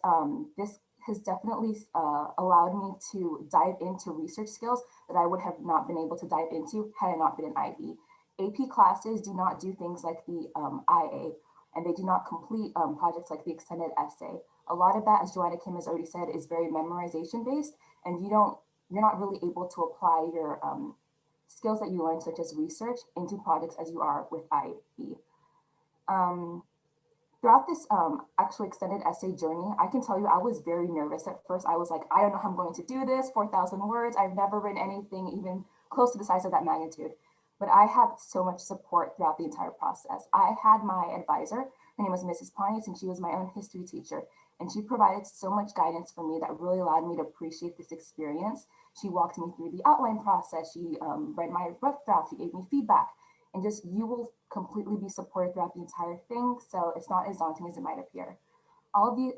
this has definitely allowed me to dive into research skills that I would have not been able to dive into had I not been an IB. AP classes do not do things like the IA, and they do not complete projects like the extended essay. A lot of that, as Joanna Kim has already said, is very memorization based, and you're not really able to apply your skills that you learn, such as research, into projects as you are with IB. Throughout this actually extended essay journey, I can tell you I was very nervous at first. I was like, I don't know how I'm going to do this, 4,000 words. I've never written anything even close to the size of that magnitude. But I had so much support throughout the entire process. I had my advisor, her name was Mrs. Pontius, and she was my own history teacher. And she provided so much guidance for me that really allowed me to appreciate this experience. She walked me through the outline process. She read my rough draft. She gave me feedback. And just you will completely be supported throughout the entire thing. So it's not as daunting as it might appear. All of the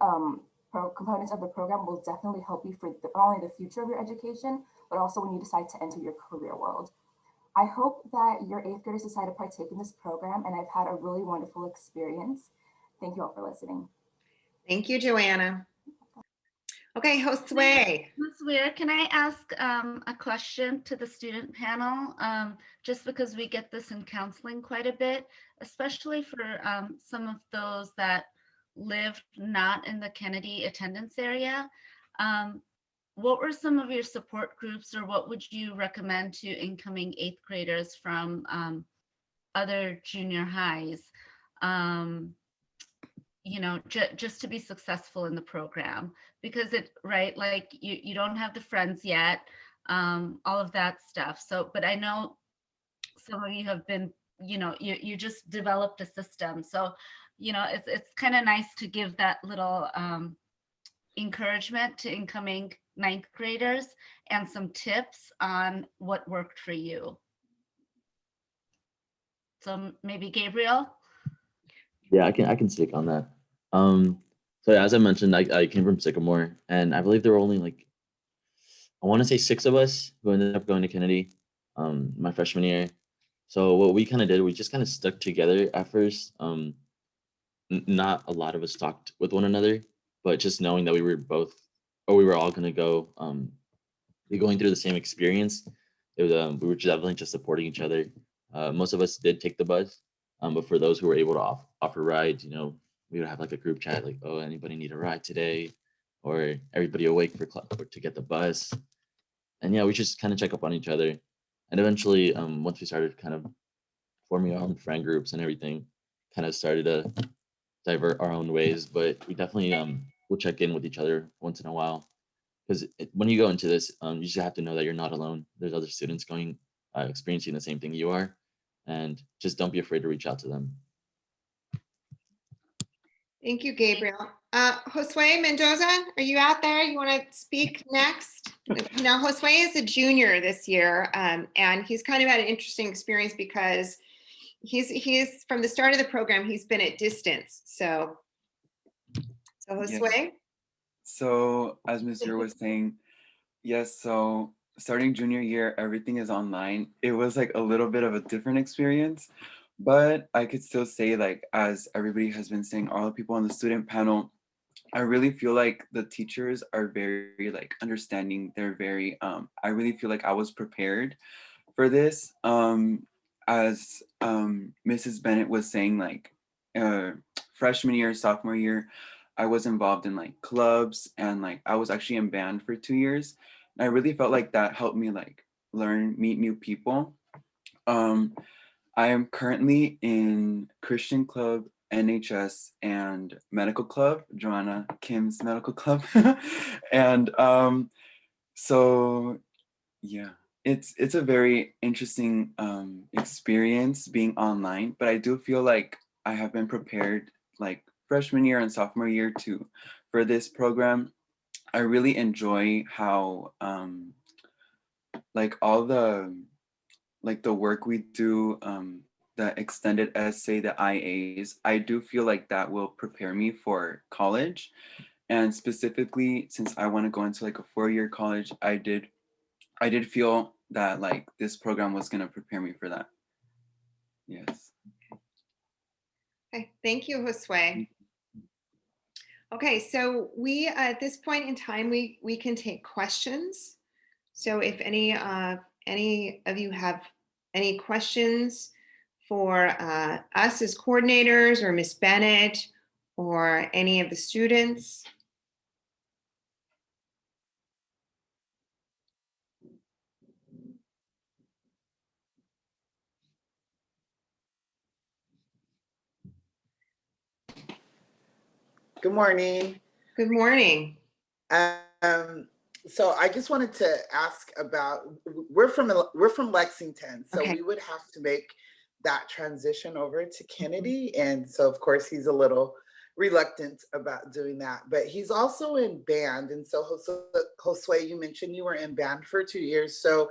components of the program will definitely help you for not only the future of your education, but also when you decide to enter your career world. I hope that your 8th graders decide to partake in this program, and I've had a really wonderful experience. Thank you all for listening. Thank you, Joanna. Okay, Josue. Ms. Weir, can I ask a question to the student panel? Just because we get this in counseling quite a bit, especially for some of those that live not in the Kennedy attendance area. What were some of your support groups, or what would you recommend to incoming 8th graders from other junior highs? Just to be successful in the program, because like you don't have the friends yet, all of that stuff. So, but I know some of you have been, you just developed a system. So, it's kind of nice to give that little encouragement to incoming 9th graders and some tips on what worked for you. So maybe Gabriel? Yeah, I can speak on that. So yeah, as I mentioned, I came from Sycamore, and I believe there were only like, I want to say 6 of us who ended up going to Kennedy my freshman year. So what we kind of did, we just kind of stuck together at first. Not a lot of us talked with one another, but just knowing that we were all going to go be going through the same experience, it was we were definitely just supporting each other. Most of us did take the bus, but for those who were able to offer rides, we would have like a group chat, like, oh, anybody need a ride today, or everybody awake to get the bus. And yeah, we just kind of check up on each other. And eventually, once we started kind of forming our own friend groups and everything, kind of started to divert our own ways. But we definitely will check in with each other once in a while, because when you go into this, you just have to know that you're not alone. There's other students experiencing the same thing you are, and just don't be afraid to reach out to them. Thank you, Gabriel. Josue Mendoza, are you out there? You want to speak next? Now, Josue is a junior this year, and he's kind of had an interesting experience because He's from the start of the program, he's been at distance. So Yes. Josue? So as Ms. Yer was saying, yes, so starting junior year, everything is online. It was like a little bit of a different experience, but I could still say, like, as everybody has been saying, all the people on the student panel, I really feel like the teachers are very like understanding. They're very, I really feel like I was prepared for this. As Mrs. Bennett was saying, like freshman year, sophomore year, I was involved in like clubs, and like I was actually in band for 2 years. And I really felt like that helped me like learn, meet new people. I am currently in Christian Club, NHS, and Medical Club, Joanna Kim's Medical Club. And so yeah, it's a very interesting experience being online, but I do feel like I have been prepared like freshman year and sophomore year for this program. I really enjoy how like all the like the work we do, the extended essay, the IAs, I do feel like that will prepare me for college. And specifically, since I want to go into like a 4-year college, I did feel that like this program was going to prepare me for that. Yes. Okay, thank you, Josue. Okay, so we at this point in time we can take questions. So if any of you have any questions for us as coordinators or Miss Bennett or any of the students. Good morning. Good morning. So I just wanted to ask about, we're from Lexington, so Okay. we would have to make that transition over to Kennedy, and so of course he's a little reluctant about doing that, but he's also in band. And so Josue, you mentioned you were in band for 2 years, so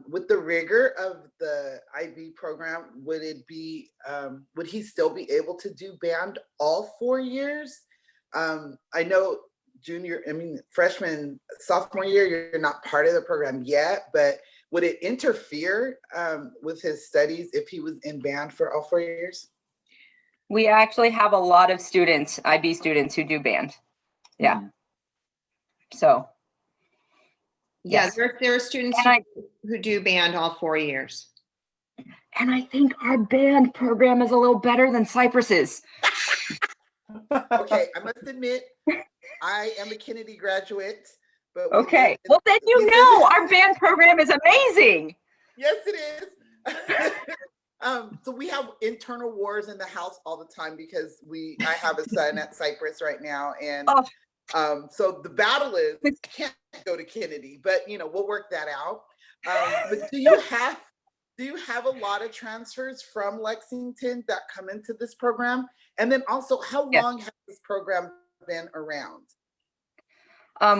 with the rigor of the IB program, would he still be able to do band all 4 years? I know freshman, sophomore year, you're not part of the program yet, but would it interfere with his studies if he was in band for all 4 years? We actually have a lot of students, IB students, who do band. Yeah. So. Yeah, Yes. there are students who do band all 4 years. And I think our band program is a little better than Cypress's. Okay, I must admit, I am a Kennedy graduate, but okay. Well, then our band program is amazing. Yes, it is. So we have internal wars in the house all the time because I have a son at Cypress right now, and so the battle is can't go to Kennedy, but we'll work that out. But do you have a lot of transfers from Lexington that come into this program? And then also, how long has this program been around?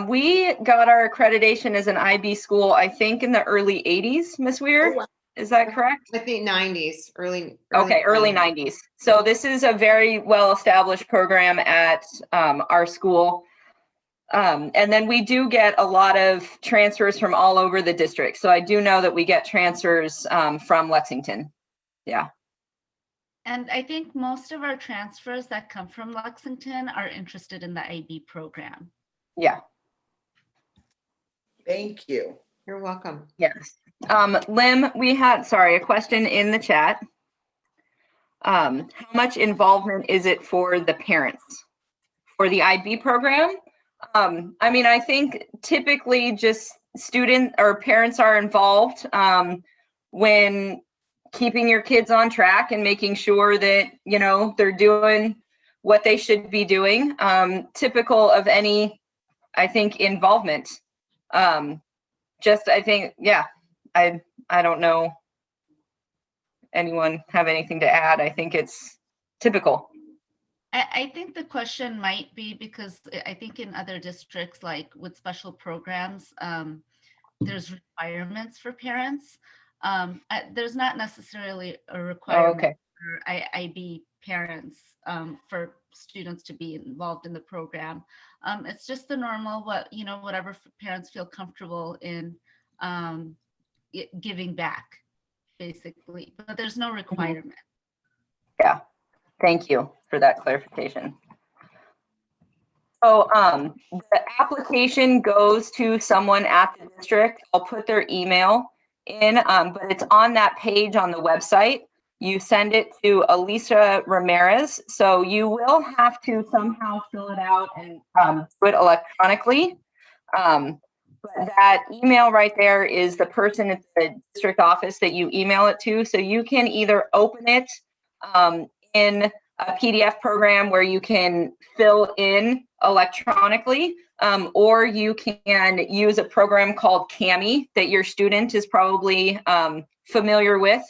We got our accreditation as an IB school, I think, in the early 80s, Ms. Weir. Oh, wow. Is that correct? I think 90s, early okay, early 90s. So this is a very well-established program at our school. And then we do get a lot of transfers from all over the district. So I do know that we get transfers from Lexington. Yeah. And I think most of our transfers that come from Lexington are interested in the IB program. Yeah. Thank you. You're welcome. Yes. Lim, we had, a question in the chat. How much involvement is it for the parents for the IB program? I mean, I think typically just student or parents are involved when keeping your kids on track and making sure that, they're doing what they should be doing. Typical of any, I think, involvement. I think, yeah, I don't know anyone have anything to add. I think it's typical. I think the question might be because I think in other districts, like with special programs, there's requirements for parents. There's not necessarily a Oh, requirement okay. for IB parents for students to be involved in the program. It's just the normal, whatever parents feel comfortable in giving back, basically, but there's no requirement. Yeah, thank you for that clarification. So the application goes to someone at the district. I'll put their email in, but it's on that page on the website. You send it to Elisa Ramirez. So you will have to somehow fill it out and do it electronically. But that email right there is the person at the district office that you email it to. So you can either open it in a PDF program where you can fill in electronically, or you can use a program called Cami that your student is probably familiar with.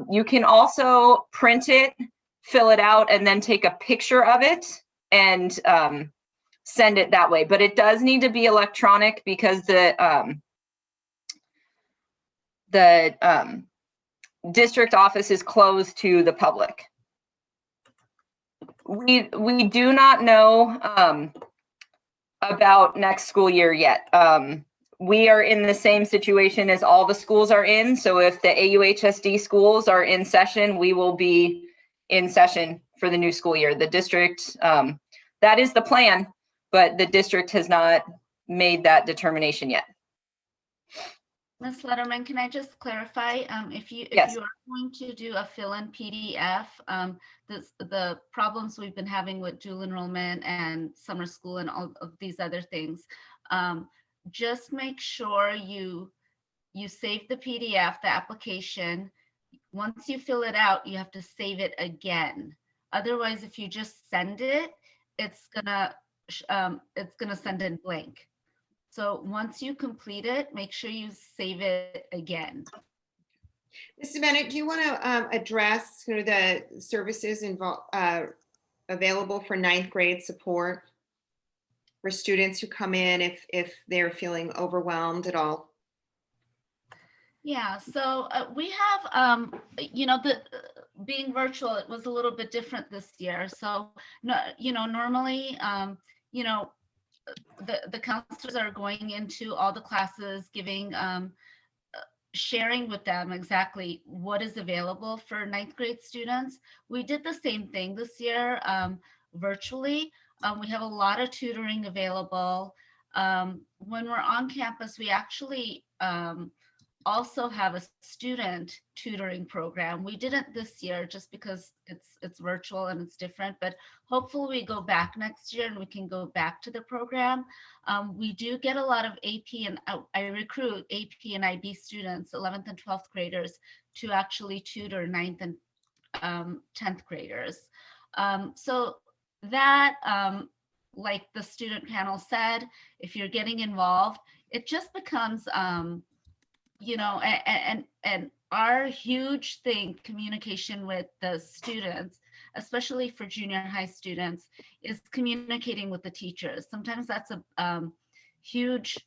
You can also print it, fill it out, and then take a picture of it and send it that way. But it does need to be electronic because the district office is closed to the public. We do not know about next school year yet. We are in the same situation as all the schools are in. So if the AUHSD schools are in session, we will be in session for the new school year. The district, that is the plan, but the district has not made that determination yet. Ms. Letterman, can I just clarify, if you Yes. are going to do a fill-in PDF, the problems we've been having with dual enrollment and summer school and all of these other things, just make sure you save the PDF, the application. Once you fill it out, you have to save it again. Otherwise, if you just send it, it's gonna send in blank. So once you complete it, make sure you save it again. Mrs. Bennett, do you want to address sort of the services available for ninth grade support for students who come in if they're feeling overwhelmed at all? Yeah, so we have, being virtual, it was a little bit different this year. So, normally, the counselors are going into all the classes, giving, sharing with them exactly what is available for ninth grade students. We did the same thing this year virtually. We have a lot of tutoring available. When we're on campus, we actually also have a student tutoring program. We didn't this year just because it's virtual and it's different, but hopefully we go back next year and we can go back to the program. We do get a lot of AP, and I recruit AP and IB students, 11th and 12th graders, to actually tutor 9th and 10th graders. So that, like the student panel said, if you're getting involved, it just becomes, and our huge thing, communication with the students, especially for junior high students, is communicating with the teachers. Sometimes that's a huge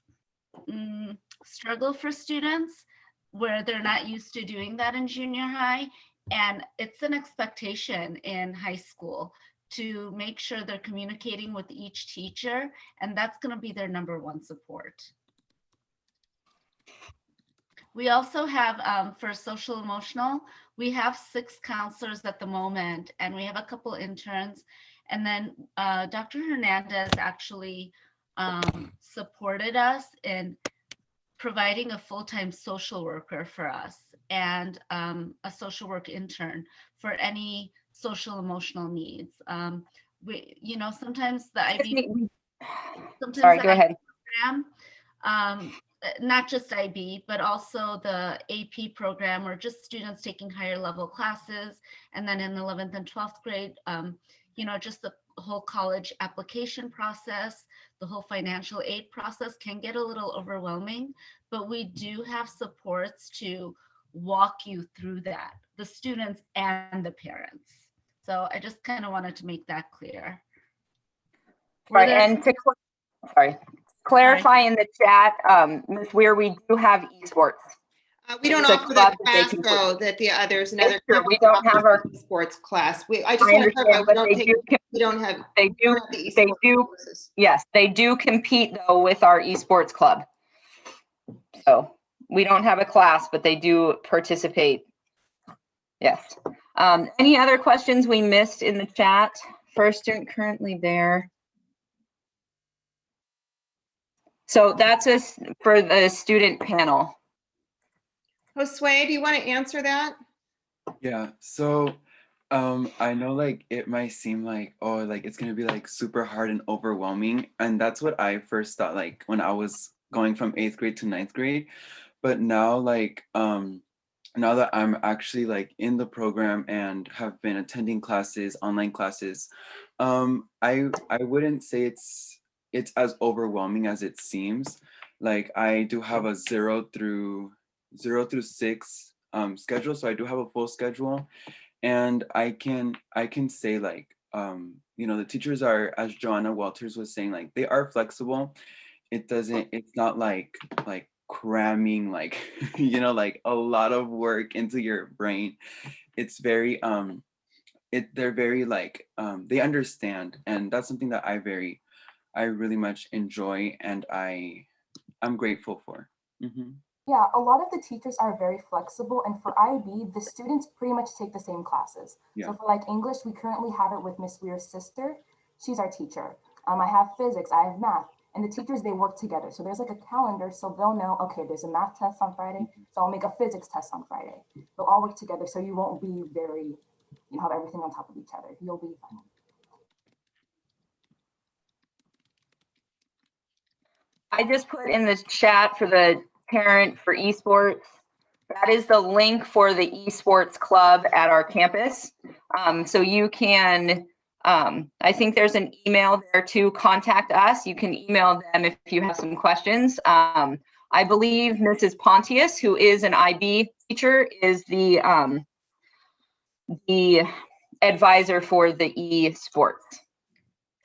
struggle for students where they're not used to doing that in junior high. And it's an expectation in high school to make sure they're communicating with each teacher, and that's going to be their #1 support. We also have, for social emotional, we have 6 counselors at the moment, and we have a couple interns. And then Dr. Hernandez actually supported us in providing a full-time social worker for us and a social work intern for any social emotional needs. Sometimes the IB, Sorry, go ahead. Program, not just IB, but also the AP program, or just students taking higher level classes. And then in 11th and 12th grade, just the whole college application process, the whole financial aid process can get a little overwhelming, but we do have supports to walk you through that, the students and the parents. So I just kind of wanted to make that clear. Right, and to clarify in the chat, Ms. Weir, we do have esports. We don't It's a offer that club that they class can though, that there's another. It's true. We campus don't have our, Sports class. I just I want to clarify, understand, we but don't they take, do, we don't have. they we do, don't have the they esports do, courses. yes, they do compete though with our esports club. So we don't have a class, but they do participate. Yes. Any other questions we missed in the chat? First student currently there. So that's us for the student panel. Josue, do you want to answer that? Yeah, so I know like it might seem like, oh, like it's gonna be like super hard and overwhelming. And that's what I first thought like when I was going from 8th grade to 9th grade. But now like now that I'm actually like in the program and have been attending classes, online classes, I wouldn't say it's as overwhelming as it seems. Like I do have a 0 through 6 schedule, so I do have a full schedule, and I can say like you know, the teachers are, as Joanna Walters was saying, like they are flexible. It's not like cramming like you know, like a lot of work into your brain. It's very they're very like they understand, and that's something that I really much enjoy, and I'm grateful for. Yeah, a lot of the teachers are very flexible, and for IB, the students pretty much take the same classes. Yeah. So for like English, we currently have it with Miss Weir's sister. She's our teacher. I have physics, I have math, and the teachers, they work together. So there's like a calendar, so they'll know, okay, there's a math test on Friday, so I'll make a physics test on Friday. They'll all work together, so you won't be very, you have everything on top of each other. You'll be fine. I just put in the chat for the parent for esports. That is the link for the esports club at our campus. So you can, I think there's an email there to contact us. You can email them if you have some questions. I believe Mrs. Pontius, who is an IB teacher, is the advisor for the esports.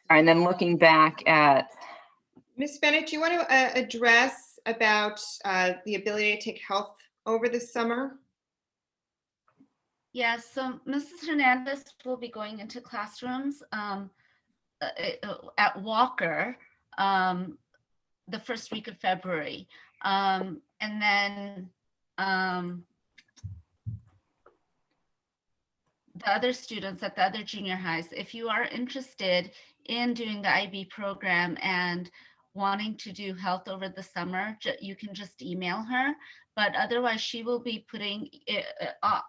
And then looking back at, Ms. Bennett, do you want to address about the ability to take health over the summer? Yes, so Mrs. Hernandez will be going into classrooms at Walker the first week of February. And then the other students at the other junior highs, if you are interested in doing the IB program and wanting to do health over the summer, you can just email her. But otherwise, she will be putting it,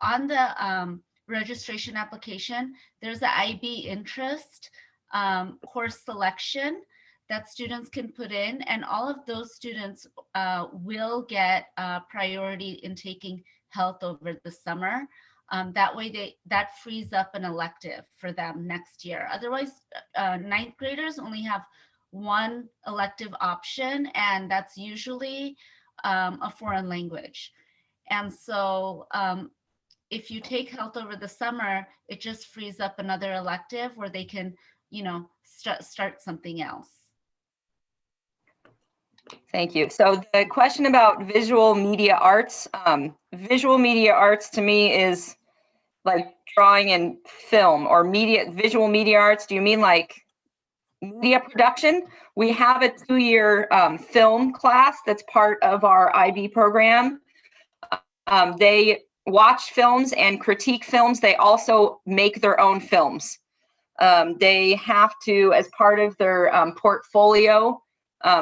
on the registration application, there's an IB interest course selection that students can put in, and all of those students will get priority in taking health over the summer. That way that frees up an elective for them next year. Otherwise, ninth graders only have one elective option, and that's usually a foreign language. And so if you take health over the summer, it just frees up another elective where they can, you know, start something else. thank you. So the question about visual media arts, visual media arts to me is like drawing and film, or visual media arts. Do you mean like media production? We have a 2-year film class that's part of our IB program. They watch films and critique films. They also make their own films. They have to, as part of their portfolio,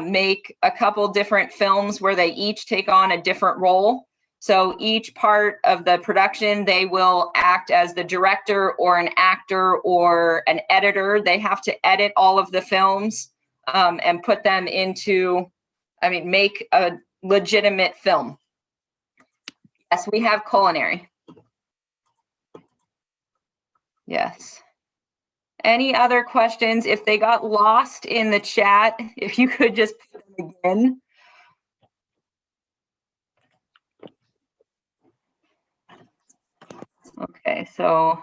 make a couple different films where they each take on a different role. So each part of the production, they will act as the director or an actor or an editor. They have to edit all of the films and put them into, make a legitimate film. Yes, we have culinary. Yes. Any other questions? If they got lost in the chat, if you could just put them again. Okay, so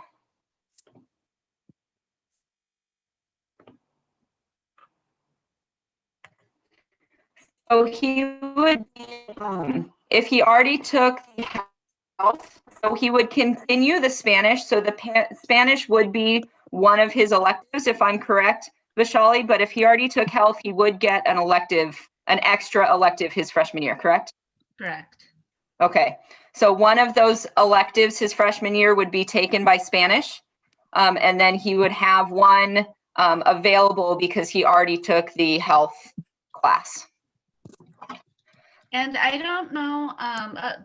he would be if he already took the health, so he would continue the Spanish. So the Spanish would be one of his electives, if I'm correct, Vishali. But if he already took health, he would get an elective, an extra elective his freshman year, correct? Correct. Okay. So one of those electives his freshman year would be taken by Spanish. And then he would have one available because he already took the health class. And I don't know,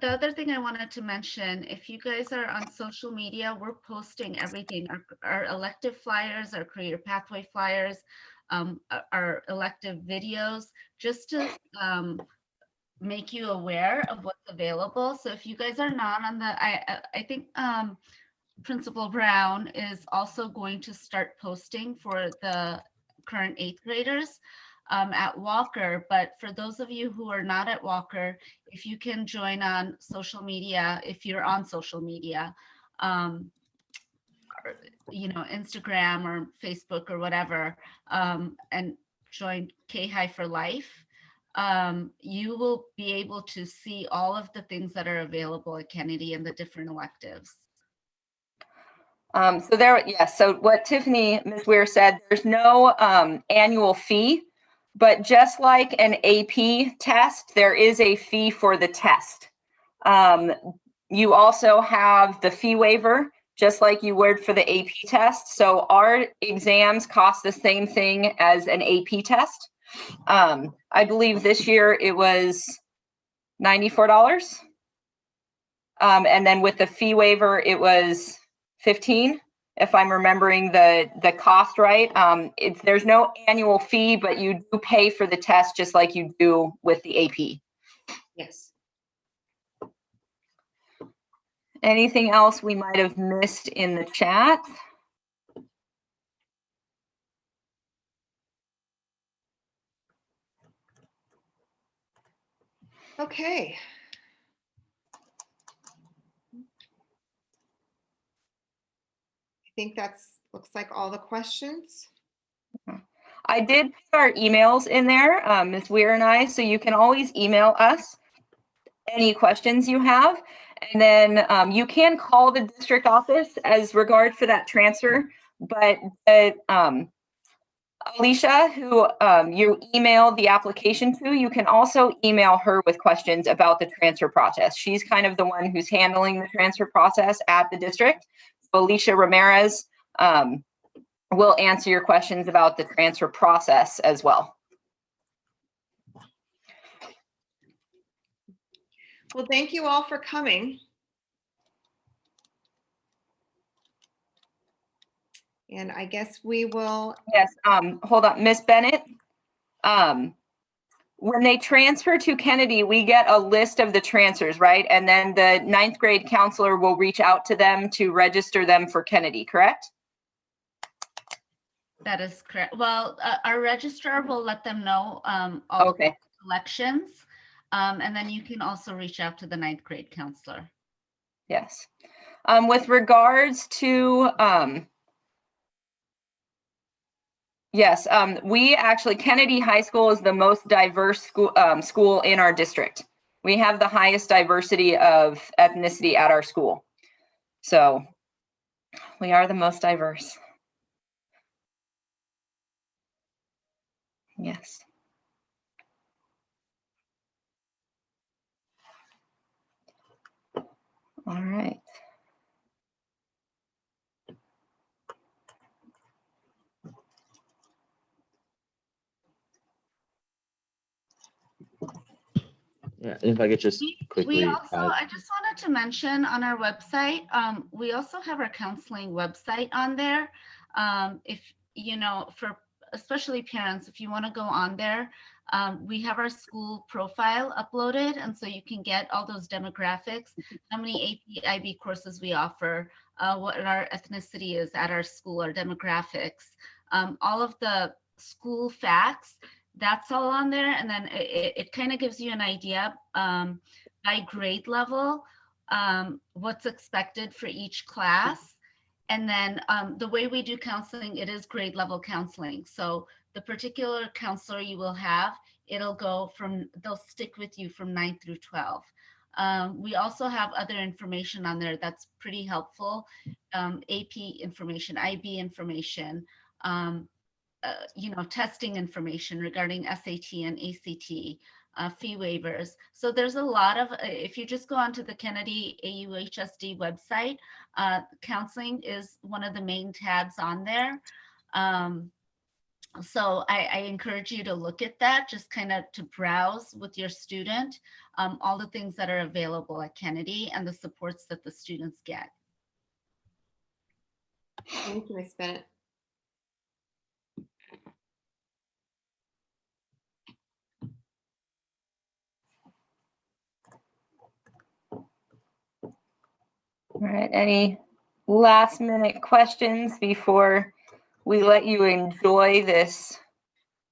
the other thing I wanted to mention, if you guys are on social media, we're posting everything, our elective flyers, our career pathway flyers, our elective videos, just to make you aware of what's available. So if you guys are not on the, I think Principal Brown is also going to start posting for the current 8th graders at Walker. But for those of you who are not at Walker, if you can join on social media, if you're on social media, or, you know, Instagram or Facebook or whatever, and join K-High for Life, you will be able to see all of the things that are available at Kennedy and the different electives. So there, yes. So what Tiffany, Ms. Weir said, there's no annual fee, but just like an AP test, there is a fee for the test. You also have the fee waiver, just like you would for the AP test. So our exams cost the same thing as an AP test. I believe this year it was $94. And then with the fee waiver, it was $15, if I'm remembering the cost right. There's no annual fee, but you do pay for the test just like you do with the AP. Yes. Anything else we might have missed in the chat? Okay. I think that's looks like all the questions. I did put our emails in there, Ms. Weir and I, so you can always email us any questions you have. And then you can call the district office as regard for that transfer, but Alicia, who you emailed the application to, you can also email her with questions about the transfer process. She's kind of the one who's handling the transfer process at the district. So Alicia Ramirez will answer your questions about the transfer process as well. Well, thank you all for coming. And I guess we will. Yes, hold on, Miss Bennett. When they transfer to Kennedy, we get a list of the transfers, right? And then the 9th grade counselor will reach out to them to register them for Kennedy, correct? That is correct. Well, our registrar will let them know all Okay. the elections. And then you can also reach out to the 9th grade counselor. Yes. With regards to, yes, we actually, Kennedy High School is the most diverse school in our district. We have the highest diversity of ethnicity at our school. So we are the most diverse. Yes. All right. Yeah, if I could just quickly We also, add. I just wanted to mention on our website, we also have our counseling website on there. If, you know, for especially parents, if you want to go on there, we have our school profile uploaded. And so you can get all those demographics, how many AP IB courses we offer, what our ethnicity is at our school, our demographics, all of the school facts. That's all on there. And then it kind of gives you an idea by grade level, what's expected for each class. And then the way we do counseling, it is grade level counseling. So the particular counselor you will have they'll stick with you from 9 through 12. We also have other information on there that's pretty helpful. AP information, IB information, testing information regarding SAT and ACT, fee waivers. So there's a lot of, if you just go onto the Kennedy AUHSD website, counseling is one of the main tabs on there. So I encourage you to look at that, just kind of to browse with your student, all the things that are available at Kennedy and the supports that the students get. Thank you, Ms. Bennett. All right, any last minute questions before we let you enjoy this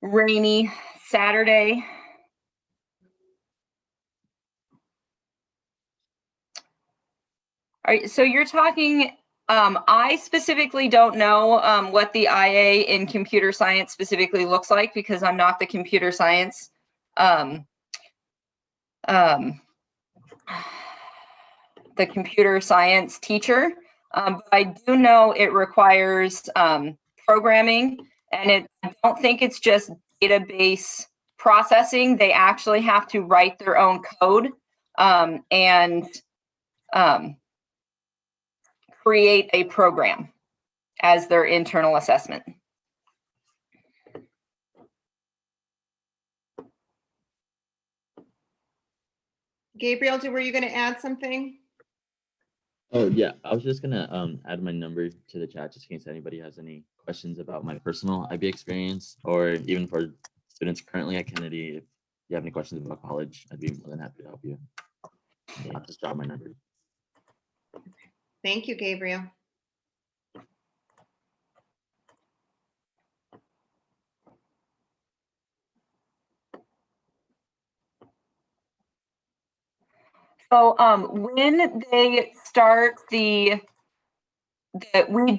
rainy Saturday? All right, so you're talking, I specifically don't know what the IA in computer science specifically looks like because I'm not the computer science teacher. But I do know it requires programming, and I don't think it's just database processing. They actually have to write their own code and create a program as their internal assessment. Gabriel, were you going to add something? Oh yeah, I was just gonna add my number to the chat just in case anybody has any questions about my personal IB experience, or even for students currently at Kennedy. If you have any questions about college, I'd be more than happy to help you. Yeah, just drop my number. Thank you, Gabriel. So when they start we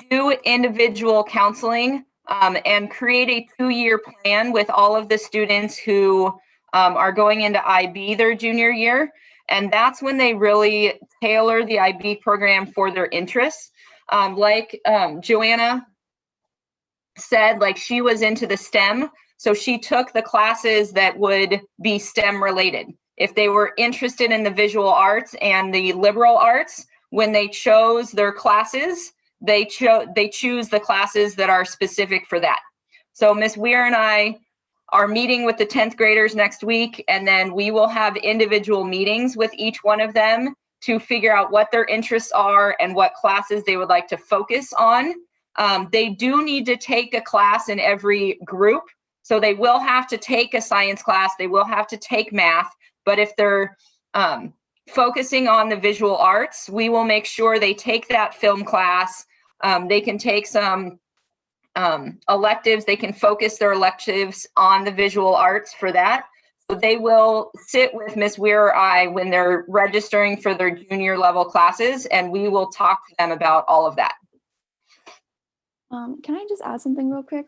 do individual counseling and create a 2-year plan with all of the students who are going into IB their junior year. And that's when they really tailor the IB program for their interests. Like Joanna said, like she was into the STEM. So she took the classes that would be STEM related. If they were interested in the visual arts and the liberal arts, when they chose their classes, they choose the classes that are specific for that. So Ms. Weir and I are meeting with the 10th graders next week, and then we will have individual meetings with each one of them to figure out what their interests are and what classes they would like to focus on. They do need to take a class in every group. So they will have to take a science class, they will have to take math, but if they're focusing on the visual arts, we will make sure they take that film class. They can take some electives, they can focus their electives on the visual arts for that. So they will sit with Ms. Weir or I when they're registering for their junior level classes, and we will talk to them about all of that. Can I just add something real quick?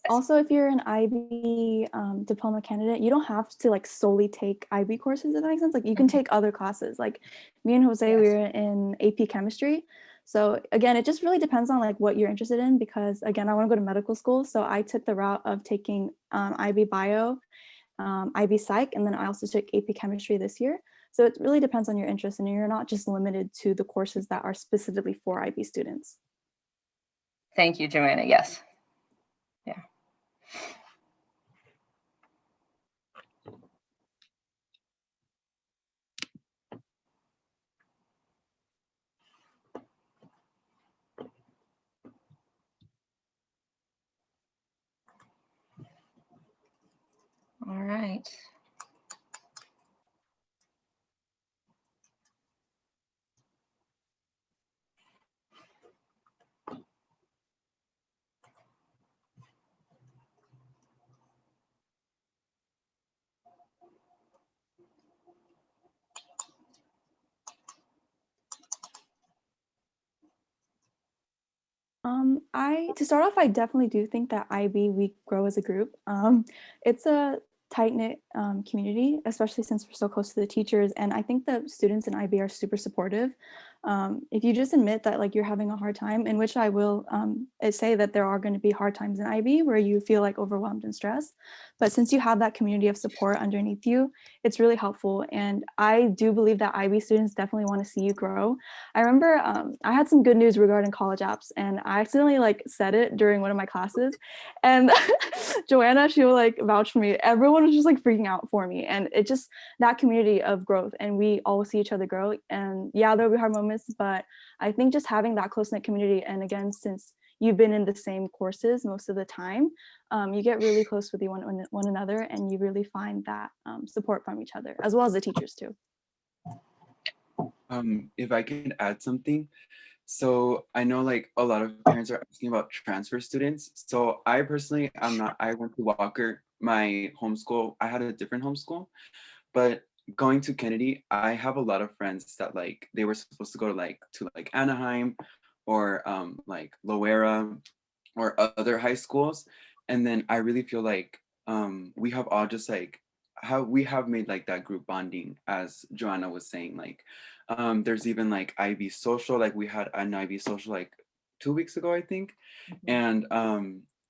Also, if you're an IB diploma candidate, you don't have to like solely take IB courses, if that makes sense. Like you can take other classes. Like me and Jose, we were in AP chemistry. So again, it just really depends on like what you're interested in, because again, I want to go to medical school. So I took the route of taking IB bio, IB psych, and then I also took AP chemistry this year. So it really depends on your interest, and you're not just limited to the courses that are specifically for IB students. Thank you, Joanna. Yes. Yeah. All right. To start off, I definitely do think that IB, we grow as a group. It's a tight-knit community, especially since we're so close to the teachers. And I think the students in IB are super supportive. If you just admit that like you're having a hard time, in which I will say that there are going to be hard times in IB where you feel like overwhelmed and stressed. But since you have that community of support underneath you, it's really helpful. And I do believe that IB students definitely want to see you grow. I remember I had some good news regarding college apps, and I accidentally like said it during one of my classes, and Joanna, she will like vouch for me. Everyone was just like freaking out for me, and it just that community of growth, and we all see each other grow. And yeah, there'll be hard moments, but I think just having that close-knit community, and again, since you've been in the same courses most of the time, you get really close with one another, and you really find that support from each other, as well as the teachers too. If I can add something. So I know like a lot of parents are asking about transfer students. So I personally, I went to Walker, my homeschool. I had a different homeschool, but going to Kennedy, I have a lot of friends that like, they were supposed to go to like Anaheim or like Loera or other high schools. And then I really feel like we have all just like, how we have made like that group bonding, as Joanna was saying, like there's even like IB social, like we had an IB social like 2 weeks ago, I think. And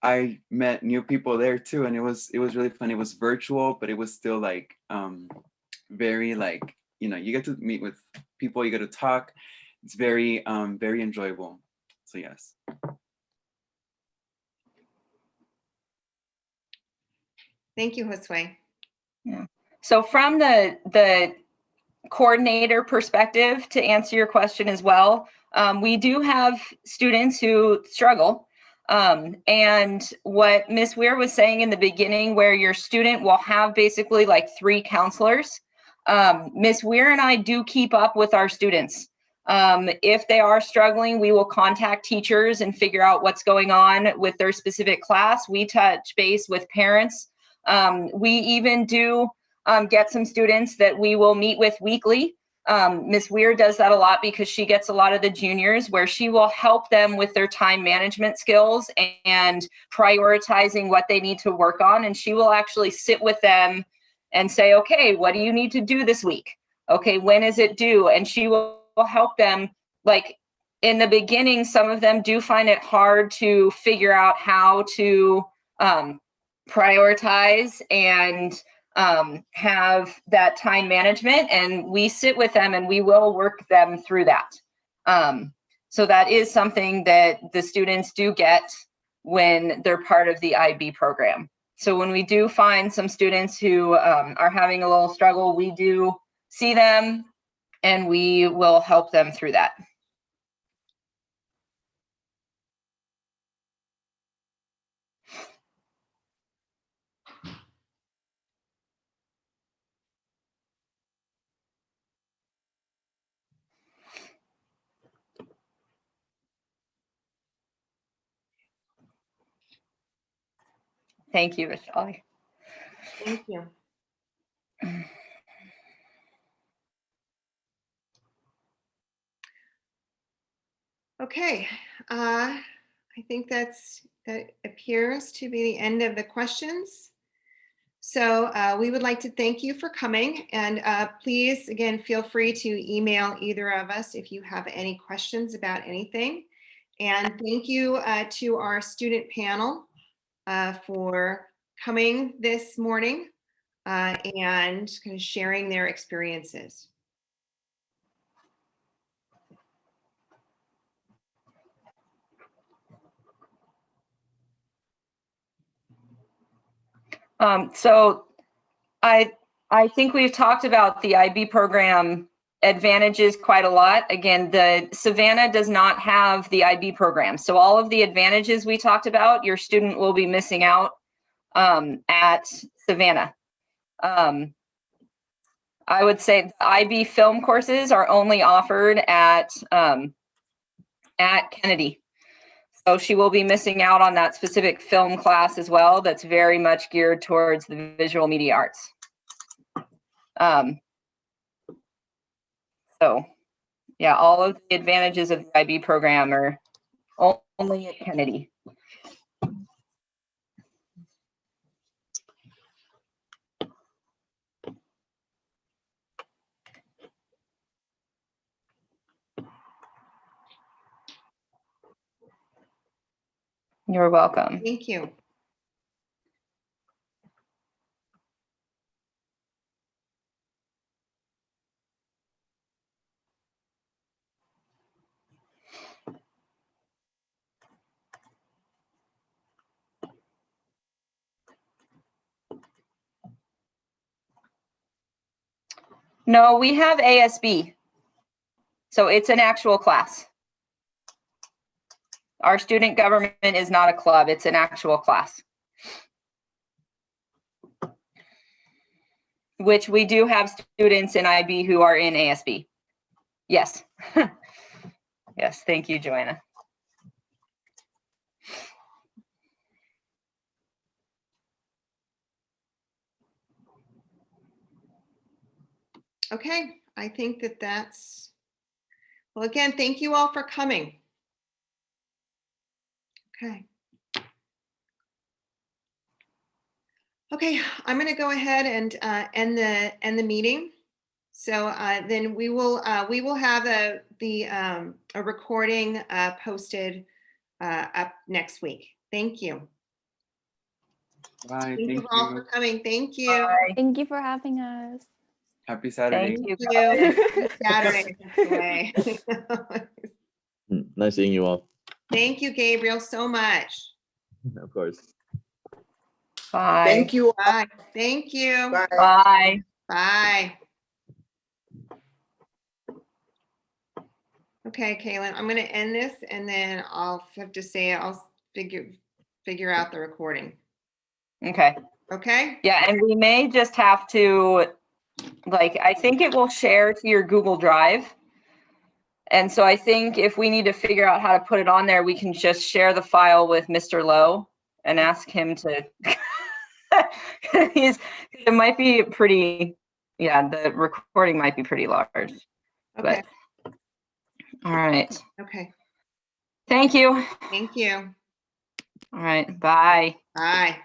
I met new people there too, and it was really fun. It was virtual, but it was still like very like, you know, you get to meet with people, you get to talk. It's very very enjoyable. So yes. Thank you, Josue. Yeah. So from the coordinator perspective, to answer your question as well, we do have students who struggle. And what Ms. Weir was saying in the beginning, where your student will have basically like 3 counselors, Ms. Weir and I do keep up with our students. If they are struggling, we will contact teachers and figure out what's going on with their specific class. We touch base with parents. We even do get some students that we will meet with weekly. Ms. Weir does that a lot because she gets a lot of the juniors, where she will help them with their time management skills and prioritizing what they need to work on. And she will actually sit with them and say, okay, what do you need to do this week? Okay, when is it due? And she will help them. Like in the beginning, some of them do find it hard to figure out how to prioritize and have that time management, and we sit with them and we will work them through that. So that is something that the students do get when they're part of the IB program. So when we do find some students who are having a little struggle, we do see them and we will help them through that. Thank you, Vishali. Thank you. Okay, I think that appears to be the end of the questions. So we would like to thank you for coming, and please, again, feel free to email either of us if you have any questions about anything. And thank you to our student panel for coming this morning and kind of sharing their experiences. So I think we've talked about the IB program advantages quite a lot. Again, the Savannah does not have the IB program. So all of the advantages we talked about, your student will be missing out at Savannah. I would say the IB film courses are only offered at Kennedy. So she will be missing out on that specific film class as well. That's very much geared towards the visual media arts. So yeah, all of the advantages of the IB program are only at Kennedy. You're welcome. Thank you. No, we have ASB. So it's an actual class. Our student government is not a club, it's an actual class. Which we do have students in IB who are in ASB. Yes. Yes, thank you, Joanna. Okay, I think that that's, well, again, thank you all for coming. Okay. Okay, I'm going to go ahead and end the meeting. So then we will have a recording posted up next week. Thank you. Bye. Thank you Thank all for you. coming. Thank you. Bye. Thank you for having us. Happy Saturday. Thank you. Thank you. Saturday. Away. Nice seeing you all. Thank you, Gabriel, so much. Of course. Bye. Thank you. Bye. Thank you. Bye. Bye. Bye. Okay, Kaylin, I'm going to end this and then I'll have to say I'll figure out the recording. Okay. Okay? Yeah, and we may just have to, like, I think it will share to your Google Drive. And so I think if we need to figure out how to put it on there, we can just share the file with Mr. Lowe and ask him to, it might be pretty, yeah, the recording might be pretty large. Okay. But, all right. Okay. Thank you. Thank you. All right. Bye. Bye.